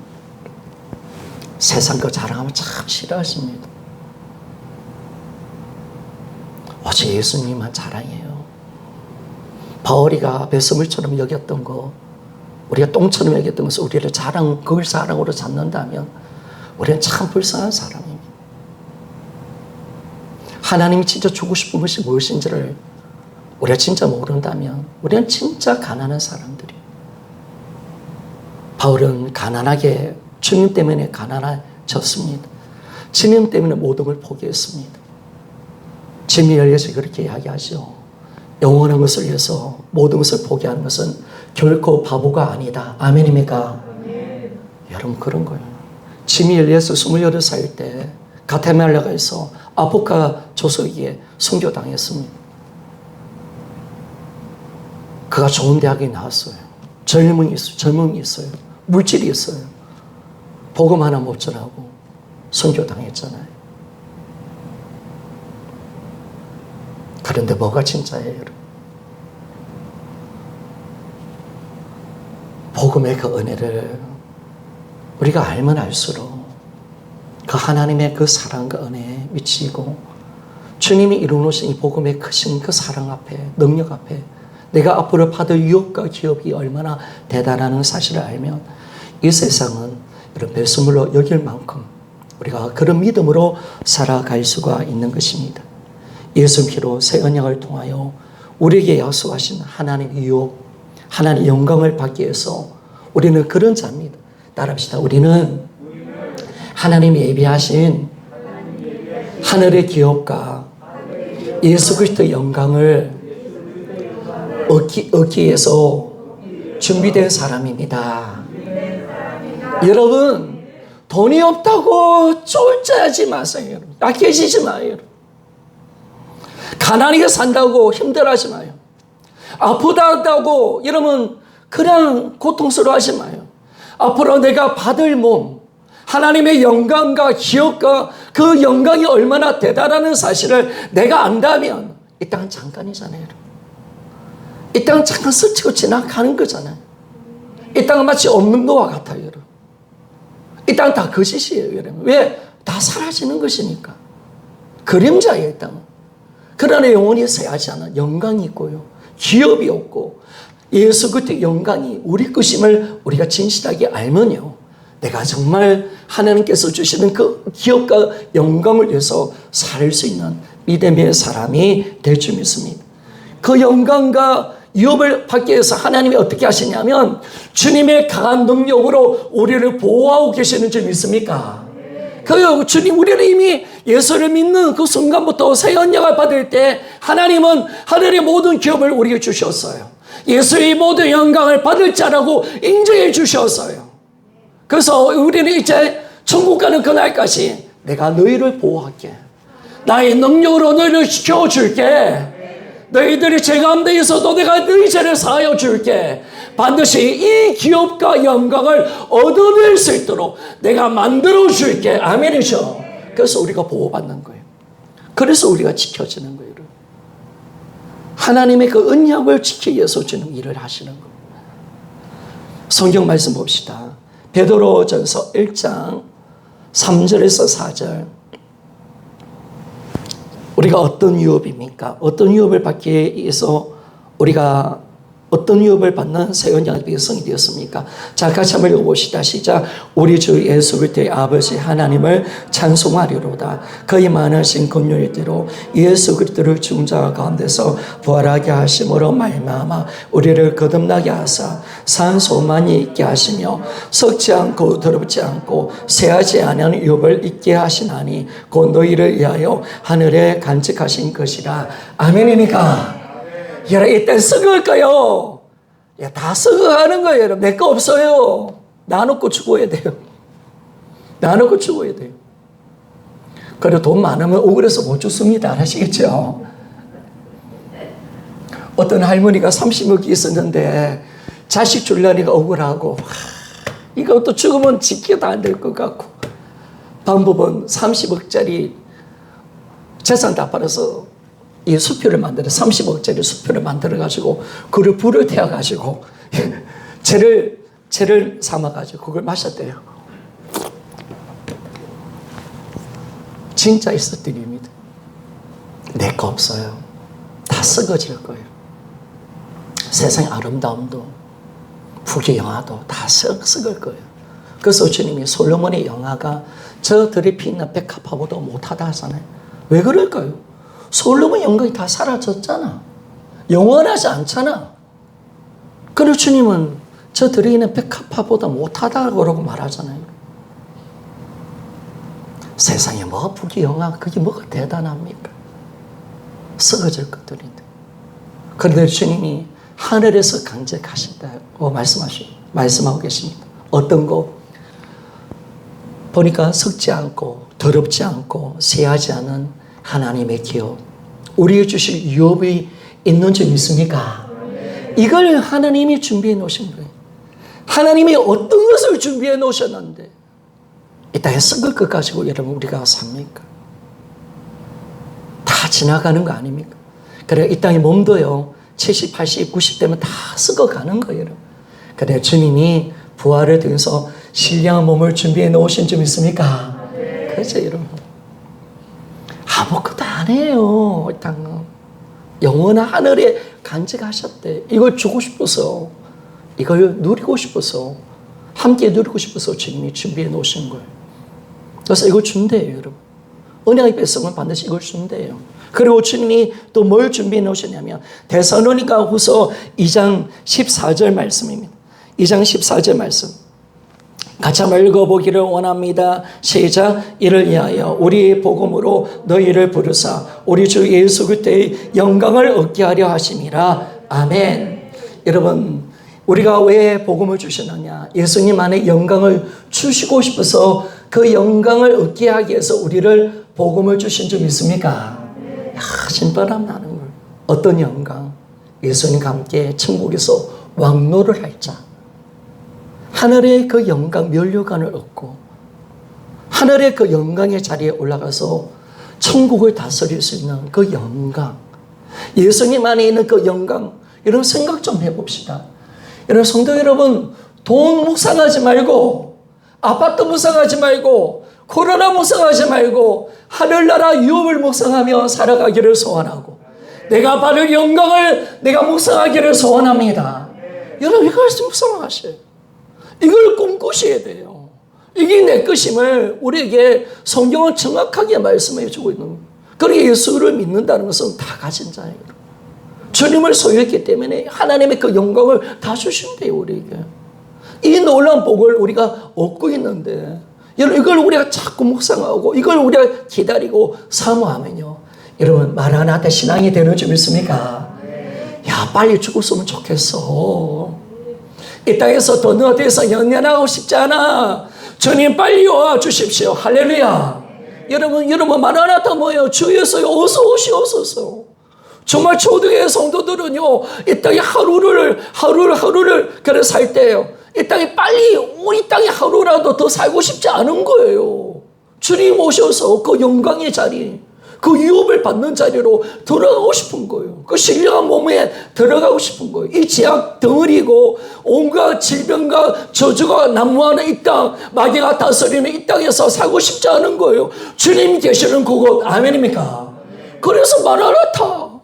세상 거 자랑하면 참 싫어하십니다. 오직 예수님만 자랑해요. 바울이가 배설물처럼 여겼던 거, 우리가 똥처럼 여겼던 것을 우리를 그걸 자랑으로 잡는다면 우리는 참 불쌍한 사람입니다. 하나님이 진짜 주고 싶은 것이 무엇인지를 우리가 진짜 모른다면 우리는 진짜 가난한 사람들이에요. 바울은 가난하게 주님 때문에 가난해졌습니다. 주님 때문에 모든 걸 포기했습니다. 짐이 열려서 그렇게 이야기하죠. 영원한 것을 위해서 모든 것을 포기하는 것은 결코 바보가 아니다. 아멘입니까? 아멘. 여러분 그런 거예요. 짐이 열려서 28살 때 가테말라가에서 아포카 조석이에 순교당했습니다. 그가 좋은 대학에 나왔어요. 젊음이 있어요. 물질이 있어요. 복음 하나 못 전하고 순교당했잖아요. 그런데 뭐가 진짜예요, 여러분? 복음의 그 은혜를 우리가 알면 알수록 그 하나님의 그 사랑과 은혜에 미치고 주님이 이루어놓으신 이 복음의 크신 그 사랑 앞에, 능력 앞에 내가 앞으로 받을 유혹과 기업이 얼마나 대단한 사실을 알면 이 세상은 이런 배수물로 여길 만큼 우리가 그런 믿음으로 살아갈 수가 있는 것입니다. 예수 피로 새 언약을 통하여 우리에게 약속하신 하나님의 유혹, 하나님의 영광을 받기 위해서 우리는 그런 자입니다. 따라합시다. 우리는 하나님이 예비하신 하늘의 기업과 예수 그리스도의 영광을 얻기 위해서 준비된 사람입니다. 여러분 돈이 없다고 쫄짜하지 마세요. 약해지지 마요. 가난하게 산다고 힘들어하지 마요. 아프다고 여러분 그냥 고통스러워하지 마요. 앞으로 내가 받을 몸, 하나님의 영광과 기업과 그 영광이 얼마나 대단한 사실을 내가 안다면 이 땅은 잠깐이잖아요. 이 땅은 잠깐 스치고 지나가는 거잖아요. 이 땅은 마치 없는 것과 같아요. 여러분. 이 땅은 다 거짓이에요. 여러분. 왜? 다 사라지는 것이니까. 그림자예요. 이 땅은. 그러나 영원히 새하지 않은 영광이 있고요. 기업이 없고 예수 그리스도의 영광이 우리 것임을 우리가 진실하게 알면요. 내가 정말 하나님께서 주시는 그 기업과 영광을 위해서 살 수 있는 믿음의 사람이 될 줄 믿습니다. 그 영광과 유업을 받기 위해서 하나님이 어떻게 하시냐면 주님의 강한 능력으로 우리를 보호하고 계시는 줄 믿습니까? 그 주님, 우리는 이미 예수를 믿는 그 순간부터 새 언약을 받을 때 하나님은 하늘의 모든 기업을 우리에게 주셨어요. 예수의 모든 영광을 받을 자라고 인정해 주셨어요. 그래서 우리는 이제 천국 가는 그날까지 내가 너희를 보호할게. 나의 능력으로 너희를 지켜줄게. 너희들이 죄 가운데 있어도 내가 너희 죄를 사하여 줄게. 반드시 이 기업과 영광을 얻어낼 수 있도록 내가 만들어 줄게. 아멘이죠. 그래서 우리가 보호받는 거예요. 그래서 우리가 지켜지는 거예요. 하나님의 그 언약을 지키기 위해서 주는 일을 하시는 겁니다. 성경 말씀 봅시다. 베드로전서 1장 3절에서 4절. 우리가 어떤 유업입니까? 어떤 유업을 받기 위해서 우리가 어떤 유업을 받는 새 언약의 백성이 되었습니까? 자, 같이 한번 읽어봅시다. 시작. 우리 주 예수 그리스도의 아버지 하나님을 찬송하리로다. 그의 많으신 긍휼대로 예수 그리스도를 죽은 자 가운데서 부활하게 하심으로 말미암아 우리를 거듭나게 하사 산 소망이 있게 하시며 썩지 않고 더럽지 않고 쇠하지 않은 유업을 있게 하시나니 곧 너희를 위하여 하늘에 간직하신 것이라. 아멘입니까? 여러분, 이때 썩을까요? 다 썩어가는 거예요, 여러분. 내 거 없어요. 나눠고 죽어야 돼요. 나눠고 죽어야 돼요. 그리고 돈 많으면 억울해서 못 죽습니다. 아시겠죠? 어떤 할머니가 30억이 있었는데 자식 줄라니까 억울하고, 이것도 죽으면 지켜도 안 될 것 같고, 방법은 30억짜리 재산 다 팔아서 이 수표를 만들어 30억짜리 수표를 만들어가지고 그를 불을 태워가지고 죄를 삼아가지고 그걸 마셨대요. 진짜 있었던 일입니다. 내 거 없어요. 다 썩어질 거예요. 세상의 아름다움도 부귀영화도 다 썩을 거예요. 그래서 주님이 솔로몬의 영화가 저들이 피는 백합화보다 못하다 하잖아요. 왜 그럴까요? 솔로몬 영광이 다 사라졌잖아. 영원하지 않잖아. 그리고 주님은 저 드리는 백합화보다 못하다고 말하잖아요. 세상에 뭐가 부귀영화, 그게 뭐가 대단합니까? 썩어질 것들인데. 그런데 주님이 하늘에서 간직하신다고 말씀하고 계십니다. 어떤 거? 보니까 썩지 않고 더럽지 않고 쇠하지 않은 하나님의 기업, 우리에게 주실 유업이 있는 줄 믿습니까? 이걸 하나님이 준비해 놓으신 거예요. 하나님이 어떤 것을 준비해 놓으셨는데 이 땅에 썩을 것 가지고 여러분 우리가 삽니까? 다 지나가는 거 아닙니까? 그래, 이 땅의 몸도요 70, 80, 90 되면 다 썩어가는 거예요. 여러분. 그래, 주님이 부활을 통해서 신령한 몸을 준비해 놓으신 줄 믿습니까? 그렇죠, 여러분. 아무것도 안 해요. 이 땅은 영원한 하늘에 간직하셨대. 이걸 주고 싶어서, 이걸 누리고 싶어서, 함께 누리고 싶어서 주님이 준비해 놓으신 거예요. 그래서 이걸 준대요, 여러분. 언약의 백성은 반드시 이걸 준대요. 그리고 주님이 또 뭘 준비해 놓으셨냐면 데살로니가 후서 2장 14절 말씀입니다. 2장 14절 말씀. 같이 한번 읽어보기를 원합니다. 시작. 이를 위하여 우리의 복음으로 너희를 부르사 우리 주 예수 그리스도의 영광을 얻게 하려 하심이라. 아멘. 여러분, 우리가 왜 복음을 주셨느냐? 예수님 안에 영광을 주시고 싶어서 그 영광을 얻게 하기 위해서 우리를 복음을 주신 줄 믿습니까? 신바람 나는 걸. 어떤 영광? 예수님과 함께 천국에서 왕노를 할 자. 하늘의 그 영광, 면류관을 얻고 하늘의 그 영광의 자리에 올라가서 천국을 다스릴 수 있는 그 영광, 예수님 안에 있는 그 영광, 이런 생각 좀 해봅시다. 여러분, 성도 여러분, 돈 묵상하지 말고, 아파트 묵상하지 말고, 코로나 묵상하지 말고, 하늘나라 유업을 묵상하며 살아가기를 소원하고, 내가 받을 영광을 내가 묵상하기를 소원합니다. 여러분, 이걸 묵상하셔요. 이걸 꿈꾸셔야 돼요. 이게 내 것임을 우리에게 성경은 정확하게 말씀해 주고 있는 거예요. 그러니까 예수를 믿는다는 것은 다 가진 자예요. 주님을 소유했기 때문에 하나님의 그 영광을 다 주신대요, 우리에게. 이 놀라운 복을 우리가 얻고 있는데, 여러분, 이걸 우리가 자꾸 묵상하고, 이걸 우리가 기다리고 사모하면요. 여러분, 마라나타 신앙이 되는 줄 믿습니까? 야, 빨리 죽었으면 좋겠어. 이 땅에서 더 어디에서 연연하고 싶지 않아. 주님 빨리 와 주십시오. 할렐루야. 여러분 마라나타 뭐예요? 주 예수 어서 오시옵소서. 정말 초대의 성도들은요, 이 땅에 하루를 그래 살 때요, 이 땅에 빨리 우리 땅에 하루라도 더 살고 싶지 않은 거예요. 주님 오셔서 그 영광의 자리, 그 유업을 받는 자리로 들어가고 싶은 거예요. 그 신령한 몸에 들어가고 싶은 거예요. 이 제약 덩어리고 온갖 질병과 저주가 난무하는 이 땅, 마귀가 다스리는 이 땅에서 살고 싶지 않은 거예요. 주님 계시는 그곳. 아멘입니까? 그래서 마라나타,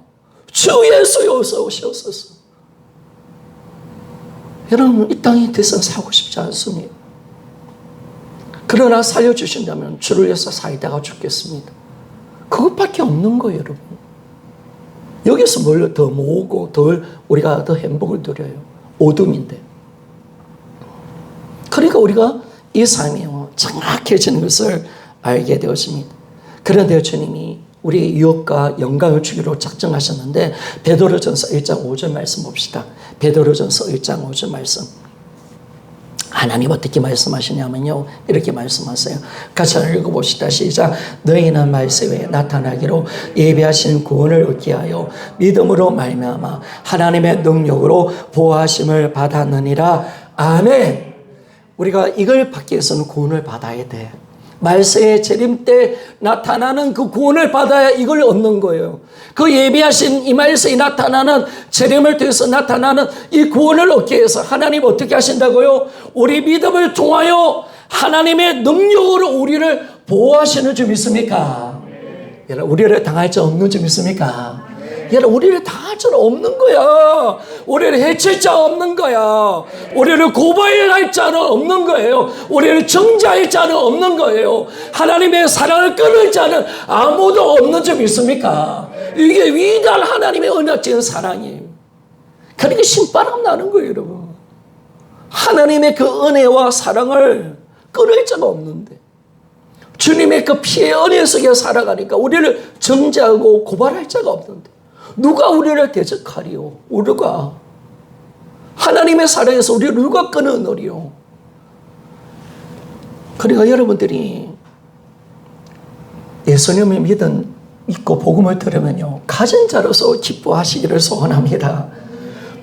주 예수여 어서 오시옵소서. 여러분, 이 땅에 더 이상 살고 싶지 않습니다. 그러나 살려주신다면 주를 위해서 살다가 죽겠습니다. 그것밖에 없는 거예요, 여러분. 여기서 뭘 더 모으고 우리가 더 행복을 누려요. 어둠인데. 그러니까 우리가 이 삶이 정확해지는 것을 알게 되었습니다. 그런데 주님이 우리의 유업과 영광을 주기로 작정하셨는데, 베드로전서 1장 5절 말씀 봅시다. 베드로전서 1장 5절 말씀. 하나님 어떻게 말씀하시냐면요, 이렇게 말씀하세요. 같이 읽어봅시다. 시작. 너희는 말세에 나타나기로 예비하신 구원을 얻게 하여 믿음으로 말미암아 하나님의 능력으로 보호하심을 받았느니라. 아멘. 우리가 이걸 받기 위해서는 구원을 받아야 돼. 말세의 재림 때 나타나는 그 구원을 받아야 이걸 얻는 거예요. 그 예비하신 이 말세에 나타나는 재림을 통해서 나타나는 이 구원을 얻기 위해서 하나님 어떻게 하신다고요? 우리 믿음을 통하여 하나님의 능력으로 우리를 보호하시는 줄 믿습니까? 여러분, 우리를 당할 자 없는 줄 믿습니까? 여러분, 우리를 당할 자는 없는 거야. 우리를 해칠 자 없는 거야. 우리를 고발할 자는 없는 거예요. 우리를 정죄할 자는 없는 거예요. 하나님의 사랑을 끊을 자는 아무도 없는 줄 믿습니까? 이게 위대한 하나님의 언약적인 사랑이에요. 그러니까 신바람 나는 거예요, 여러분. 하나님의 그 은혜와 사랑을 끊을 자가 없는데, 주님의 그 피의 은혜 속에 살아가니까 우리를 정죄하고 고발할 자가 없는데, 누가 우리를 대적하리요? 우리가 하나님의 사랑에서 우리를 누가 끊어내리요? 그러니까 여러분들이 예수님을 믿고 복음을 들으면요, 가진 자로서 기뻐하시기를 소원합니다.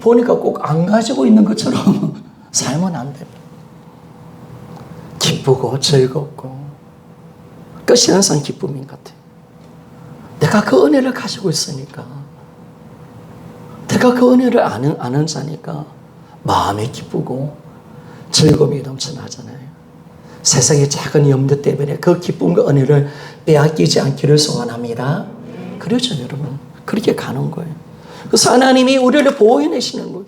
보니까 꼭 안 가지고 있는 것처럼 살면 안 됩니다. 기쁘고 즐겁고, 그것이 항상 기쁨인 것 같아요. 내가 그 은혜를 가지고 있으니까, 내가 그 은혜를 아는 자니까 마음이 기쁘고 즐거움이 넘쳐나잖아요. 세상의 작은 염려 때문에 그 기쁨과 은혜를 빼앗기지 않기를 소원합니다. 그렇죠, 여러분. 그렇게 가는 거예요. 그래서 하나님이 우리를 보호해내시는 거예요.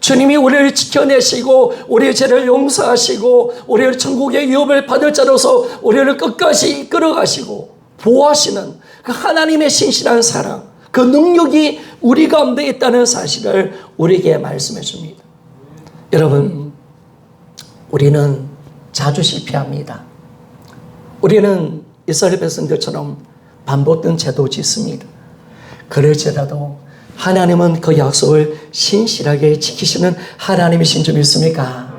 주님이 우리를 지켜내시고 우리의 죄를 용서하시고 우리를 천국의 유업을 받을 자로서 우리를 끝까지 이끌어가시고 보호하시는 그 하나님의 신실한 사랑, 그 능력이 우리 가운데 있다는 사실을 우리에게 말씀해 줍니다. 여러분, 우리는 자주 실패합니다. 우리는 이스라엘 백성들처럼 반복된 죄도 짓습니다. 그럴지라도 하나님은 그 약속을 신실하게 지키시는 하나님이신 줄 믿습니까?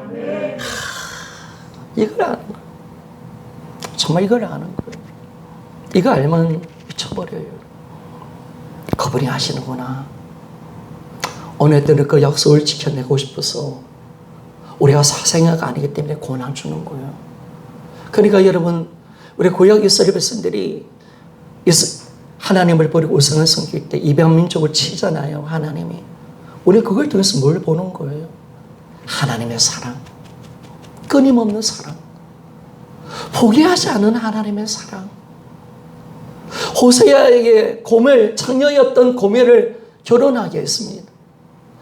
이걸 아는 거예요. 정말 이걸 아는 거예요. 이거 알면 미쳐버려요. 그분이 하시는구나. 오늘들은 그 약속을 지켜내고 싶어서 우리가 사생아가 아니기 때문에 고난 주는 거예요. 그러니까 여러분, 우리 구약 이스라엘 백성들이 하나님을 버리고 우상을 섬길 때 이방민족을 치잖아요, 하나님이. 우리 그걸 통해서 뭘 보는 거예요? 하나님의 사랑. 끊임없는 사랑. 포기하지 않은 하나님의 사랑. 호세아에게 창녀였던 고멜을 결혼하게 했습니다.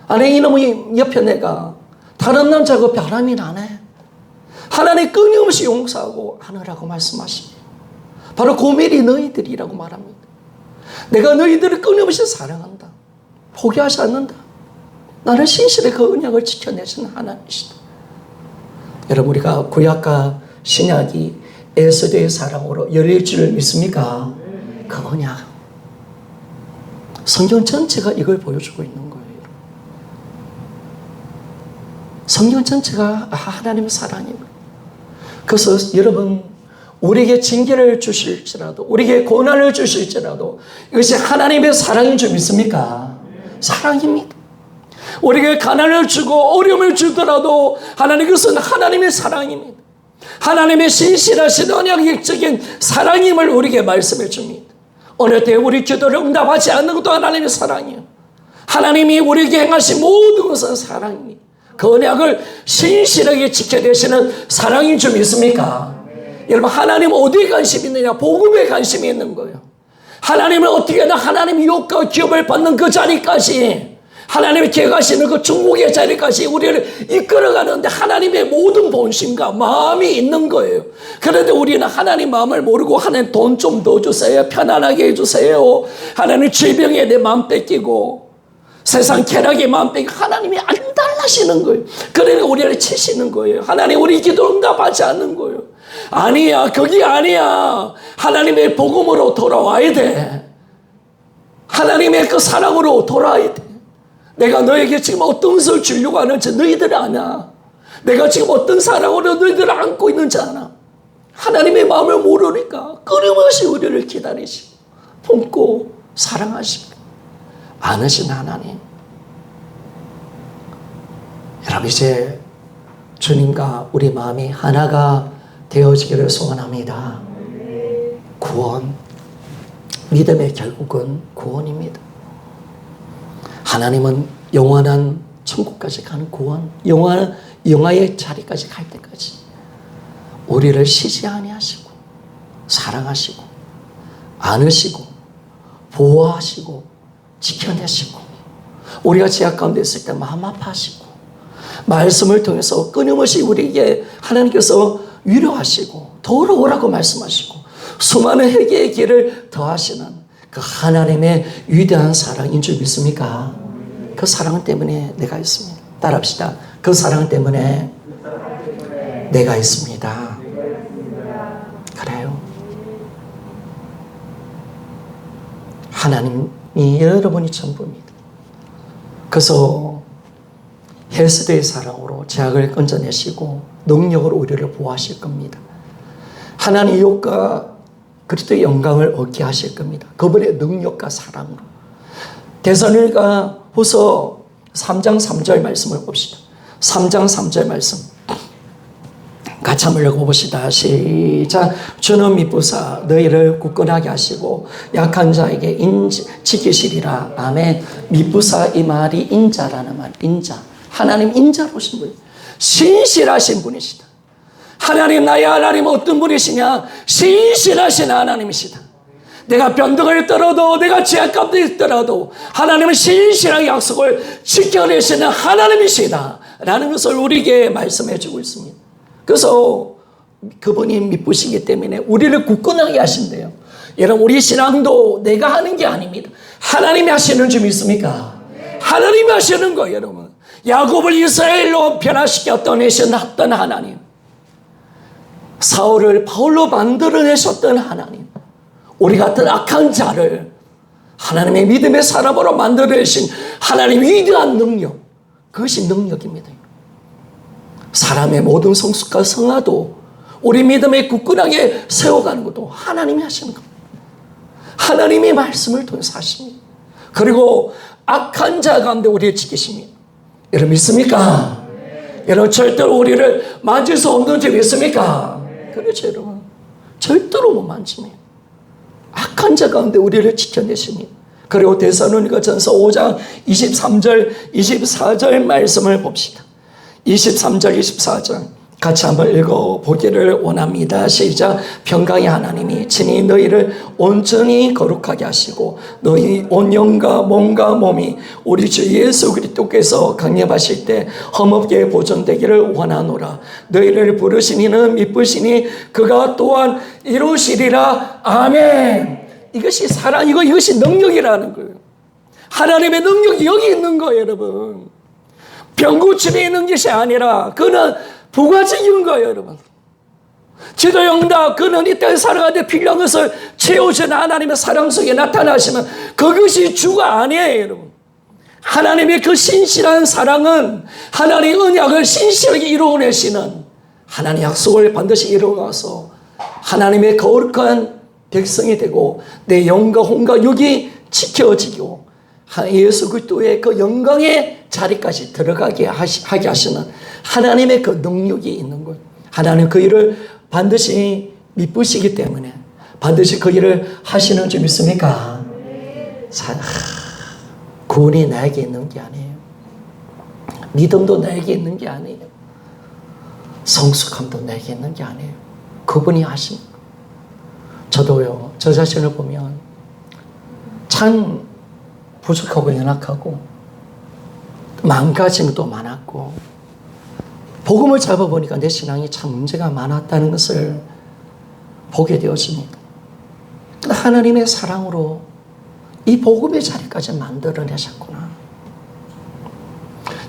아니, 이놈의 옆에 내가 다른 남자하고 바람이 나네. 하나님 끊임없이 용서하고 하느라고 말씀하십니다. 바로 고멜이 너희들이라고 말합니다. 내가 너희들을 끊임없이 사랑한다. 포기하지 않는다. 나는 신실히 그 언약을 지켜내시는 하나님이시다. 여러분, 우리가 구약과 신약이 에스더의 사랑으로 열릴 줄 믿습니까? 그 언약. 성경 전체가 이걸 보여주고 있는 거예요. 성경 전체가 하나님의 사랑이에요. 그래서 여러분, 우리에게 징계를 주실지라도, 우리에게 고난을 주실지라도 이것이 하나님의 사랑인 줄 믿습니까? 사랑입니다. 우리에게 가난을 주고 어려움을 주더라도 하나님, 그것은 하나님의 사랑입니다. 하나님의 신실하신 언약적인 사랑임을 우리에게 말씀해 줍니다. 어느 때 우리 기도를 응답하지 않는 것도 하나님의 사랑이에요. 하나님이 우리에게 행하신 모든 것은 사랑입니다. 그 언약을 신실하게 지켜내시는 사랑인 줄 믿습니까? 여러분, 하나님은 어디에 관심이 있느냐? 복음에 관심이 있는 거예요. 하나님은 어떻게든 하나님의 욕과 기업을 받는 그 자리까지, 하나님이 계획하시는 그 중국의 자리까지 우리를 이끌어가는데 하나님의 모든 본심과 마음이 있는 거예요. 그런데 우리는 하나님 마음을 모르고 하나님 돈 좀 더 주세요, 편안하게 해주세요, 하나님 질병에 내 마음 뺏기고 세상 쾌락에 마음 뺏기고 하나님이 안 달라시는 거예요. 그러니까 우리를 치시는 거예요. 하나님 우리 기도 응답하지 않는 거예요. 아니야, 그게 아니야. 하나님의 복음으로 돌아와야 돼. 하나님의 그 사랑으로 돌아와야 돼. 내가 너에게 지금 어떤 것을 주려고 하는지 너희들 아냐? 내가 지금 어떤 사랑으로 너희들을 안고 있는지 아나? 하나님의 마음을 모르니까 끊임없이 우리를 기다리시고 품고 사랑하시고 안으신 하나님. 여러분, 이제 주님과 우리 마음이 하나가 되어지기를 소원합니다. 구원, 믿음의 결국은 구원입니다. 하나님은 영원한 천국까지 가는 구원, 영원한 영화의 자리까지 갈 때까지 우리를 쉬지 아니하시고 사랑하시고 안으시고 보호하시고 지켜내시고, 우리가 죄악 가운데 있을 때 마음 아파하시고 말씀을 통해서 끊임없이 우리에게 하나님께서 위로하시고 돌아오라고 말씀하시고 수많은 회개의 길을 더하시는 그 하나님의 위대한 사랑인 줄 믿습니까? 그 사랑 때문에 내가 있습니다. 따라합시다. 그 사랑 때문에 내가 있습니다. 그래요. 하나님이 여러분이 전부입니다. 그래서 헬스대의 사랑으로 죄악을 건져내시고 능력으로 우리를 보호하실 겁니다. 하나님의 욕과 그리스도의 영광을 얻게 하실 겁니다. 그분의 능력과 사랑으로. 데살로니가 후서 3장 3절 말씀을 봅시다. 3장 3절 말씀 같이 한번 읽어봅시다. 시작. 주는 미쁘사 너희를 굳건하게 하시고 약한 자에게 지키시리라. 아멘. 미쁘사, 이 말이 인자라는 말. 인자. 하나님 인자로 오신 분이에요. 신실하신 분이시다. 하나님, 나의 하나님 어떤 분이시냐? 신실하신 하나님이시다. 내가 변덕을 떨어도, 내가 죄악 가운데 있더라도 하나님은 신실하게 약속을 지켜내시는 하나님이시다 라는 것을 우리에게 말씀해 주고 있습니다. 그래서 그분이 미쁘시기 때문에 우리를 굳건하게 하신대요. 여러분, 우리 신앙도 내가 하는 게 아닙니다. 하나님이 하시는 줄 믿습니까? 하나님이 하시는 거예요. 여러분, 야곱을 이스라엘로 변화시켰던 하나님, 사울을 바울로 만들어내셨던 하나님, 우리 같은 악한 자를 하나님의 믿음의 사람으로 만들어내신 하나님의 위대한 능력, 그것이 능력입니다. 사람의 모든 성숙과 성화도 우리 믿음에 굳건하게 세워가는 것도 하나님이 하시는 겁니다. 하나님이 말씀을 통해서 하십니다. 그리고 악한 자 가운데 우리를 지키십니다. 여러분 믿습니까? 여러분, 절대로 우리를 만질 수 없는 줄 믿습니까? 그렇죠, 여러분. 절대로 못 만집니다. 악한 자 가운데 우리를 지켜내십니다. 그리고 데살로니가 전서 5장 23절 24절 말씀을 봅시다. 23절 24절 같이 한번 읽어보기를 원합니다. 시작. 평강의 하나님이 친히 너희를 온전히 거룩하게 하시고 너희 온 영과 몸과 몸이 우리 주 예수 그리스도께서 강림하실 때 흠없게 보존되기를 원하노라. 너희를 부르신 이는 미쁘시니 그가 또한 이루시리라. 아멘. 이것이 사랑, 이것이 능력이라는 거예요. 하나님의 능력이 여기 있는 거예요, 여러분. 병 고침에 있는 것이 아니라 그는 부가적인 거예요, 여러분. 기도 응답, 그는 이 땅에 살아가는데 필요한 것을 채워주는 하나님의 사랑 속에 나타나시면 그것이 주가 아니에요, 여러분. 하나님의 그 신실한 사랑은 하나님의 언약을 신실하게 이루어내시는 하나님의 약속을 반드시 이루어가서 하나님의 거룩한 백성이 되고 내 영과 혼과 육이 지켜지고 예수 그리스도의 그 영광의 자리까지 들어가게 하게 하시는 하나님의 그 능력이 있는 것. 하나님 그 일을 반드시 미쁘시기 때문에 반드시 그 일을 하시는 줄 믿습니까? 구원이 나에게 있는 게 아니에요. 믿음도 나에게 있는 게 아니에요. 성숙함도 나에게 있는 게 아니에요. 그분이 하신 거. 저도요, 저 자신을 보면 참 부족하고 연약하고 망가진 것도 많았고 복음을 잡아보니까 내 신앙이 참 문제가 많았다는 것을 보게 되었습니다. 하나님의 사랑으로 이 복음의 자리까지 만들어내셨구나.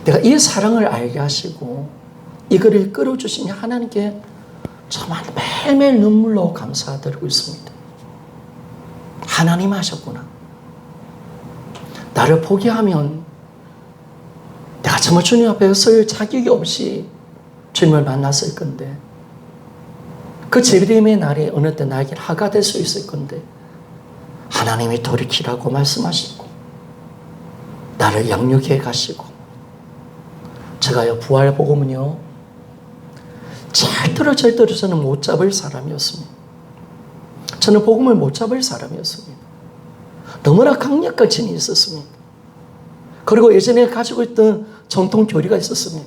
내가 이 사랑을 알게 하시고 이거를 끌어주시니 하나님께 정말 매일매일 눈물로 감사드리고 있습니다. 하나님 하셨구나. 나를 포기하면 내가 정말 주님 앞에 설 자격이 없이 주님을 만났을 건데 그 재림의 날이 어느 때 나에게 하가 될 수 있을 건데 하나님이 돌이키라고 말씀하시고 나를 양육해 가시고 제가요 부활 복음은요 절대로 저는 못 잡을 사람이었습니다. 저는 복음을 못 잡을 사람이었습니다. 너무나 강력한 진이 있었습니다. 그리고 예전에 가지고 있던 전통 교리가 있었습니다.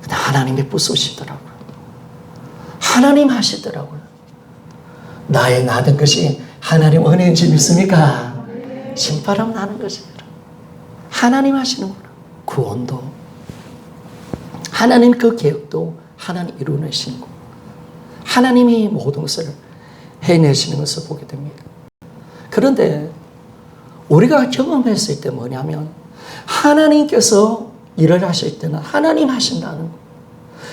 근데 하나님이 부수시더라고요. 하나님 하시더라고요. 나의 나던 것이 하나님 은혜인 줄 믿습니까? 신바람 나는 것이에요. 하나님 하시는구나. 구원도 하나님 그 계획도 하나님 이루어내시는 거. 하나님이 모든 것을 해내시는 것을 보게 됩니다. 그런데 우리가 경험했을 때 뭐냐면 하나님께서 일을 하실 때는 하나님 하신다는 거.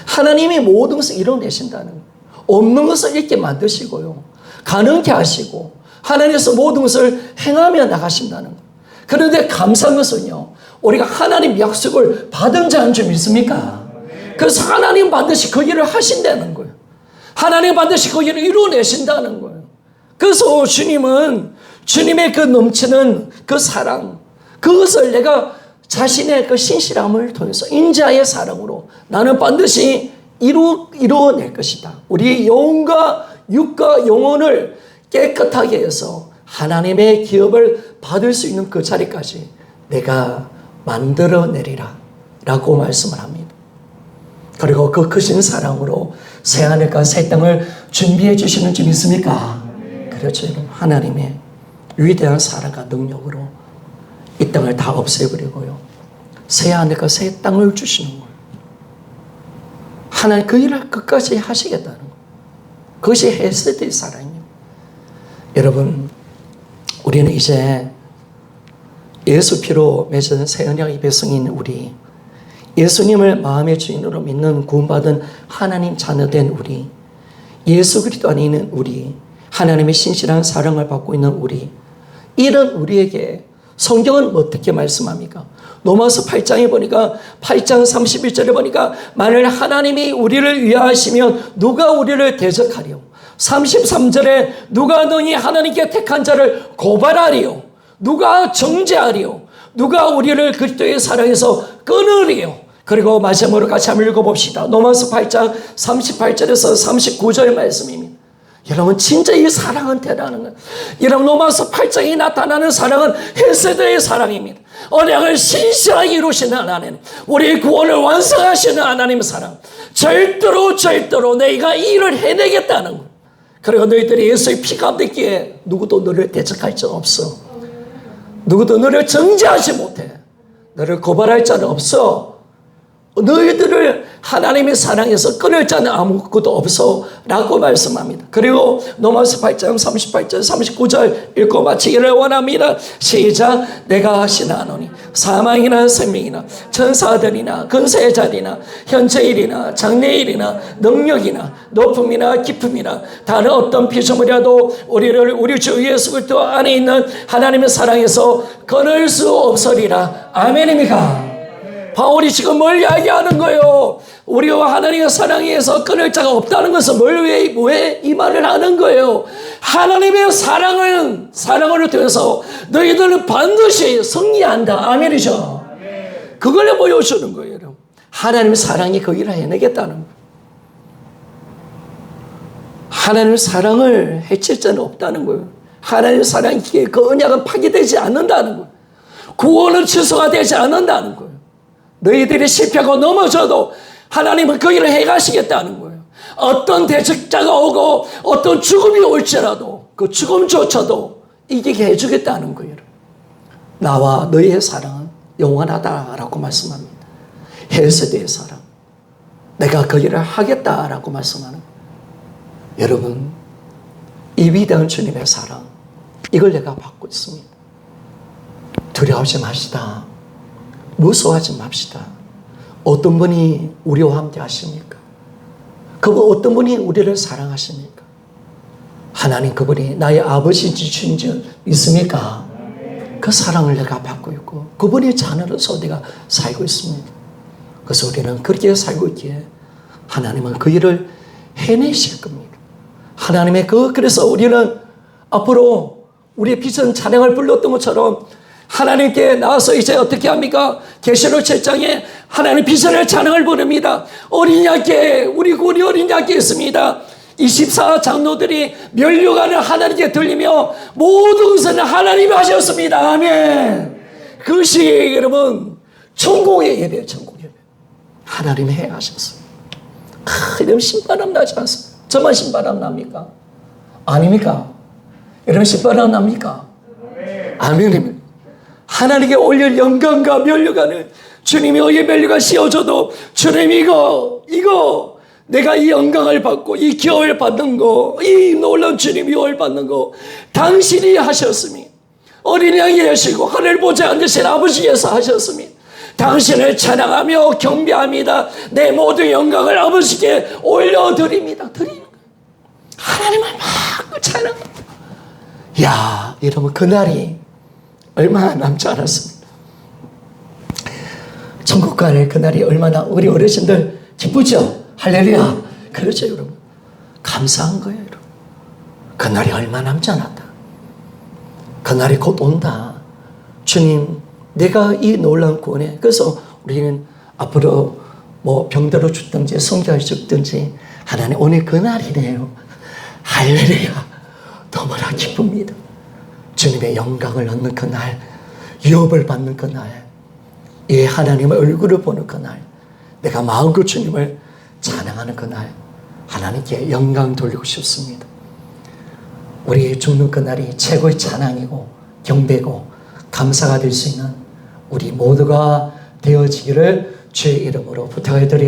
하나님이 모든 것을 이뤄내신다는 거. 없는 것을 있게 만드시고요. 가능케 하시고 하나님께서 모든 것을 행하며 나가신다는 거. 그런데 감사한 것은요. 우리가 하나님 약속을 받은 자인 줄 믿습니까? 그래서 하나님 반드시 그 일을 하신다는 거예요. 하나님 반드시 그 일을 이루어내신다는 거예요. 그래서 주님은 주님의 그 넘치는 그 사랑, 그것을 내가 자신의 그 신실함을 통해서 인자의 사랑으로 나는 반드시 이루어낼 것이다. 우리 영과 육과 영혼을 깨끗하게 해서 하나님의 기업을 받을 수 있는 그 자리까지 내가 만들어내리라 라고 말씀을 합니다. 그리고 그 크신 사랑으로 새하늘과 새 땅을 준비해 주시는 줄 믿습니까? 그렇죠. 하나님의 위대한 사랑과 능력으로 이 땅을 다 없애버리고요. 새하늘과 새 땅을 주시는 거예요. 하나님 그 일을 끝까지 하시겠다는 거예요. 그것이 헤세드의 사랑입니다. 여러분, 우리는 이제 예수 피로 맺은 새 언약의 백성인 우리, 예수님을 마음의 주인으로 믿는 구원받은 하나님 자녀된 우리, 예수 그리스도 안에 있는 우리, 하나님의 신실한 사랑을 받고 있는 우리, 이런 우리에게 성경은 어떻게 말씀합니까? 로마서 8장에 보니까 8장 31절에 보니까 만일 하나님이 우리를 위하시면 누가 우리를 대적하리요? 33절에 누가 너희 하나님께 택한 자를 고발하리요? 누가 정죄하리요? 누가 우리를 그리스도의 사랑에서 끊으리요? 그리고 마지막으로 같이 한번 읽어봅시다. 로마서 8장 38절에서 39절 말씀입니다. 여러분 진짜 이 사랑은 대단한 거예요. 여러분 로마서 8장에 나타나는 사랑은 헤세드의 사랑입니다. 언약을 신실하게 이루시는 하나님, 우리의 구원을 완성하시는 하나님의 사랑, 절대로 내가 이 일을 해내겠다는 거예요. 그리고 너희들이 예수의 피가 맺기에 누구도 너를 대적할 자는 없어. 누구도 너를 정죄하지 못해. 너를 고발할 자는 없어. 너희들을 하나님의 사랑에서 끊을 자는 아무것도 없어 라고 말씀합니다. 그리고 로마서 8장 38절 39절 읽고 마치기를 원합니다. 시작. 내가 하시나노니 사망이나 생명이나 천사들이나 근세의 자리나 현재일이나 장래일이나 능력이나 높음이나 깊음이나 다른 어떤 피조물이라도 우리를 우리 주 예수 그리스도 안에 있는 하나님의 사랑에서 끊을 수 없으리라. 아멘입니까? 바울이 지금 뭘 이야기하는 거예요? 우리와 하나님의 사랑에서 끊을 자가 없다는 것은 왜 이 말을 하는 거예요? 하나님의 사랑을 통해서 너희들은 반드시 승리한다. 아멘이죠? 그걸 보여주는 거예요. 여러분. 하나님의 사랑이 그 일을 해내겠다는 거예요. 하나님의 사랑을 해칠 자는 없다는 거예요. 하나님의 사랑이 그 언약은 파기되지 않는다는 거예요. 구원은 취소가 되지 않는다는 거예요. 너희들이 실패하고 넘어져도 하나님은 그 일을 해가시겠다는 거예요. 어떤 대적자가 오고 어떤 죽음이 올지라도 그 죽음조차도 이기게 해주겠다는 거예요. 나와 너희의 사랑은 영원하다라고 말씀합니다. 헬세대의 사랑, 내가 그 일을 하겠다라고 말씀하는 거예요. 여러분, 이 위대한 주님의 사랑, 이걸 내가 받고 있습니다. 두려워하지 마시다. 무서워하지 맙시다. 어떤 분이 우리와 함께 하십니까? 그분 어떤 분이 우리를 사랑하십니까? 하나님 그분이 나의 아버지이신 줄 믿습니까? 그 사랑을 내가 받고 있고 그분의 자녀로서 내가 살고 있습니다. 그래서 우리는 그렇게 살고 있기에 하나님은 그 일을 해내실 겁니다. 하나님의 그래서 우리는 앞으로 우리의 비전 찬양을 불렀던 것처럼 하나님께 나와서 이제 어떻게 합니까? 계시록 7장에 하나님 비전을 찬양을 부릅니다. 어린 양께 우리 어린 양께 있습니다. 24 장로들이 면류관을 하나님께 들리며 모든 것은 하나님이 하셨습니다. 아멘. 그것이 여러분 천국의 예배예요. 천국의 예배. 하나님이 해하셨습니다. 이러면 신바람 나지 않습니까? 저만 신바람 납니까? 아닙니까? 여러분 신바람 납니까? 아멘입니다. 하나님께 올릴 영광과 면류관을 주님이 이 면류관 씌워줘도 주님 이거 내가 이 영광을 받고 이 기업을 받는 거, 이 놀라운 주님이 기업을 받는 거 당신이 하셨으니 어린 양이 되시고 하늘 보좌에 앉으신 아버지께서 하셨으니 당신을 찬양하며 경배합니다. 내 모든 영광을 아버지께 올려드립니다. 드리는 거예요. 하나님을 막 찬양합니다. 야, 여러분 그날이 얼마나 남지 않았습니다. 천국 가는 그날이 얼마나 우리 어르신들 기쁘죠? 할렐루야. 그렇죠 여러분. 감사한 거예요 여러분. 그날이 얼마 남지 않았다. 그날이 곧 온다. 주님 내가 이 놀라운 구원에 그래서 우리는 앞으로 뭐 병들어 죽든지 성교할 죽든지 하나님 오늘 그날이네요. 할렐루야. 너무나 기쁩니다. 주님의 영광을 얻는 그날, 유업을 받는 그날, 이 하나님의 얼굴을 보는 그날, 내가 마음껏 주님을 찬양하는 그날, 하나님께 영광 돌리고 싶습니다. 우리 죽는 그날이 최고의 찬양이고 경배고 감사가 될 수 있는 우리 모두가 되어지기를 주의 이름으로 부탁을 드립니다.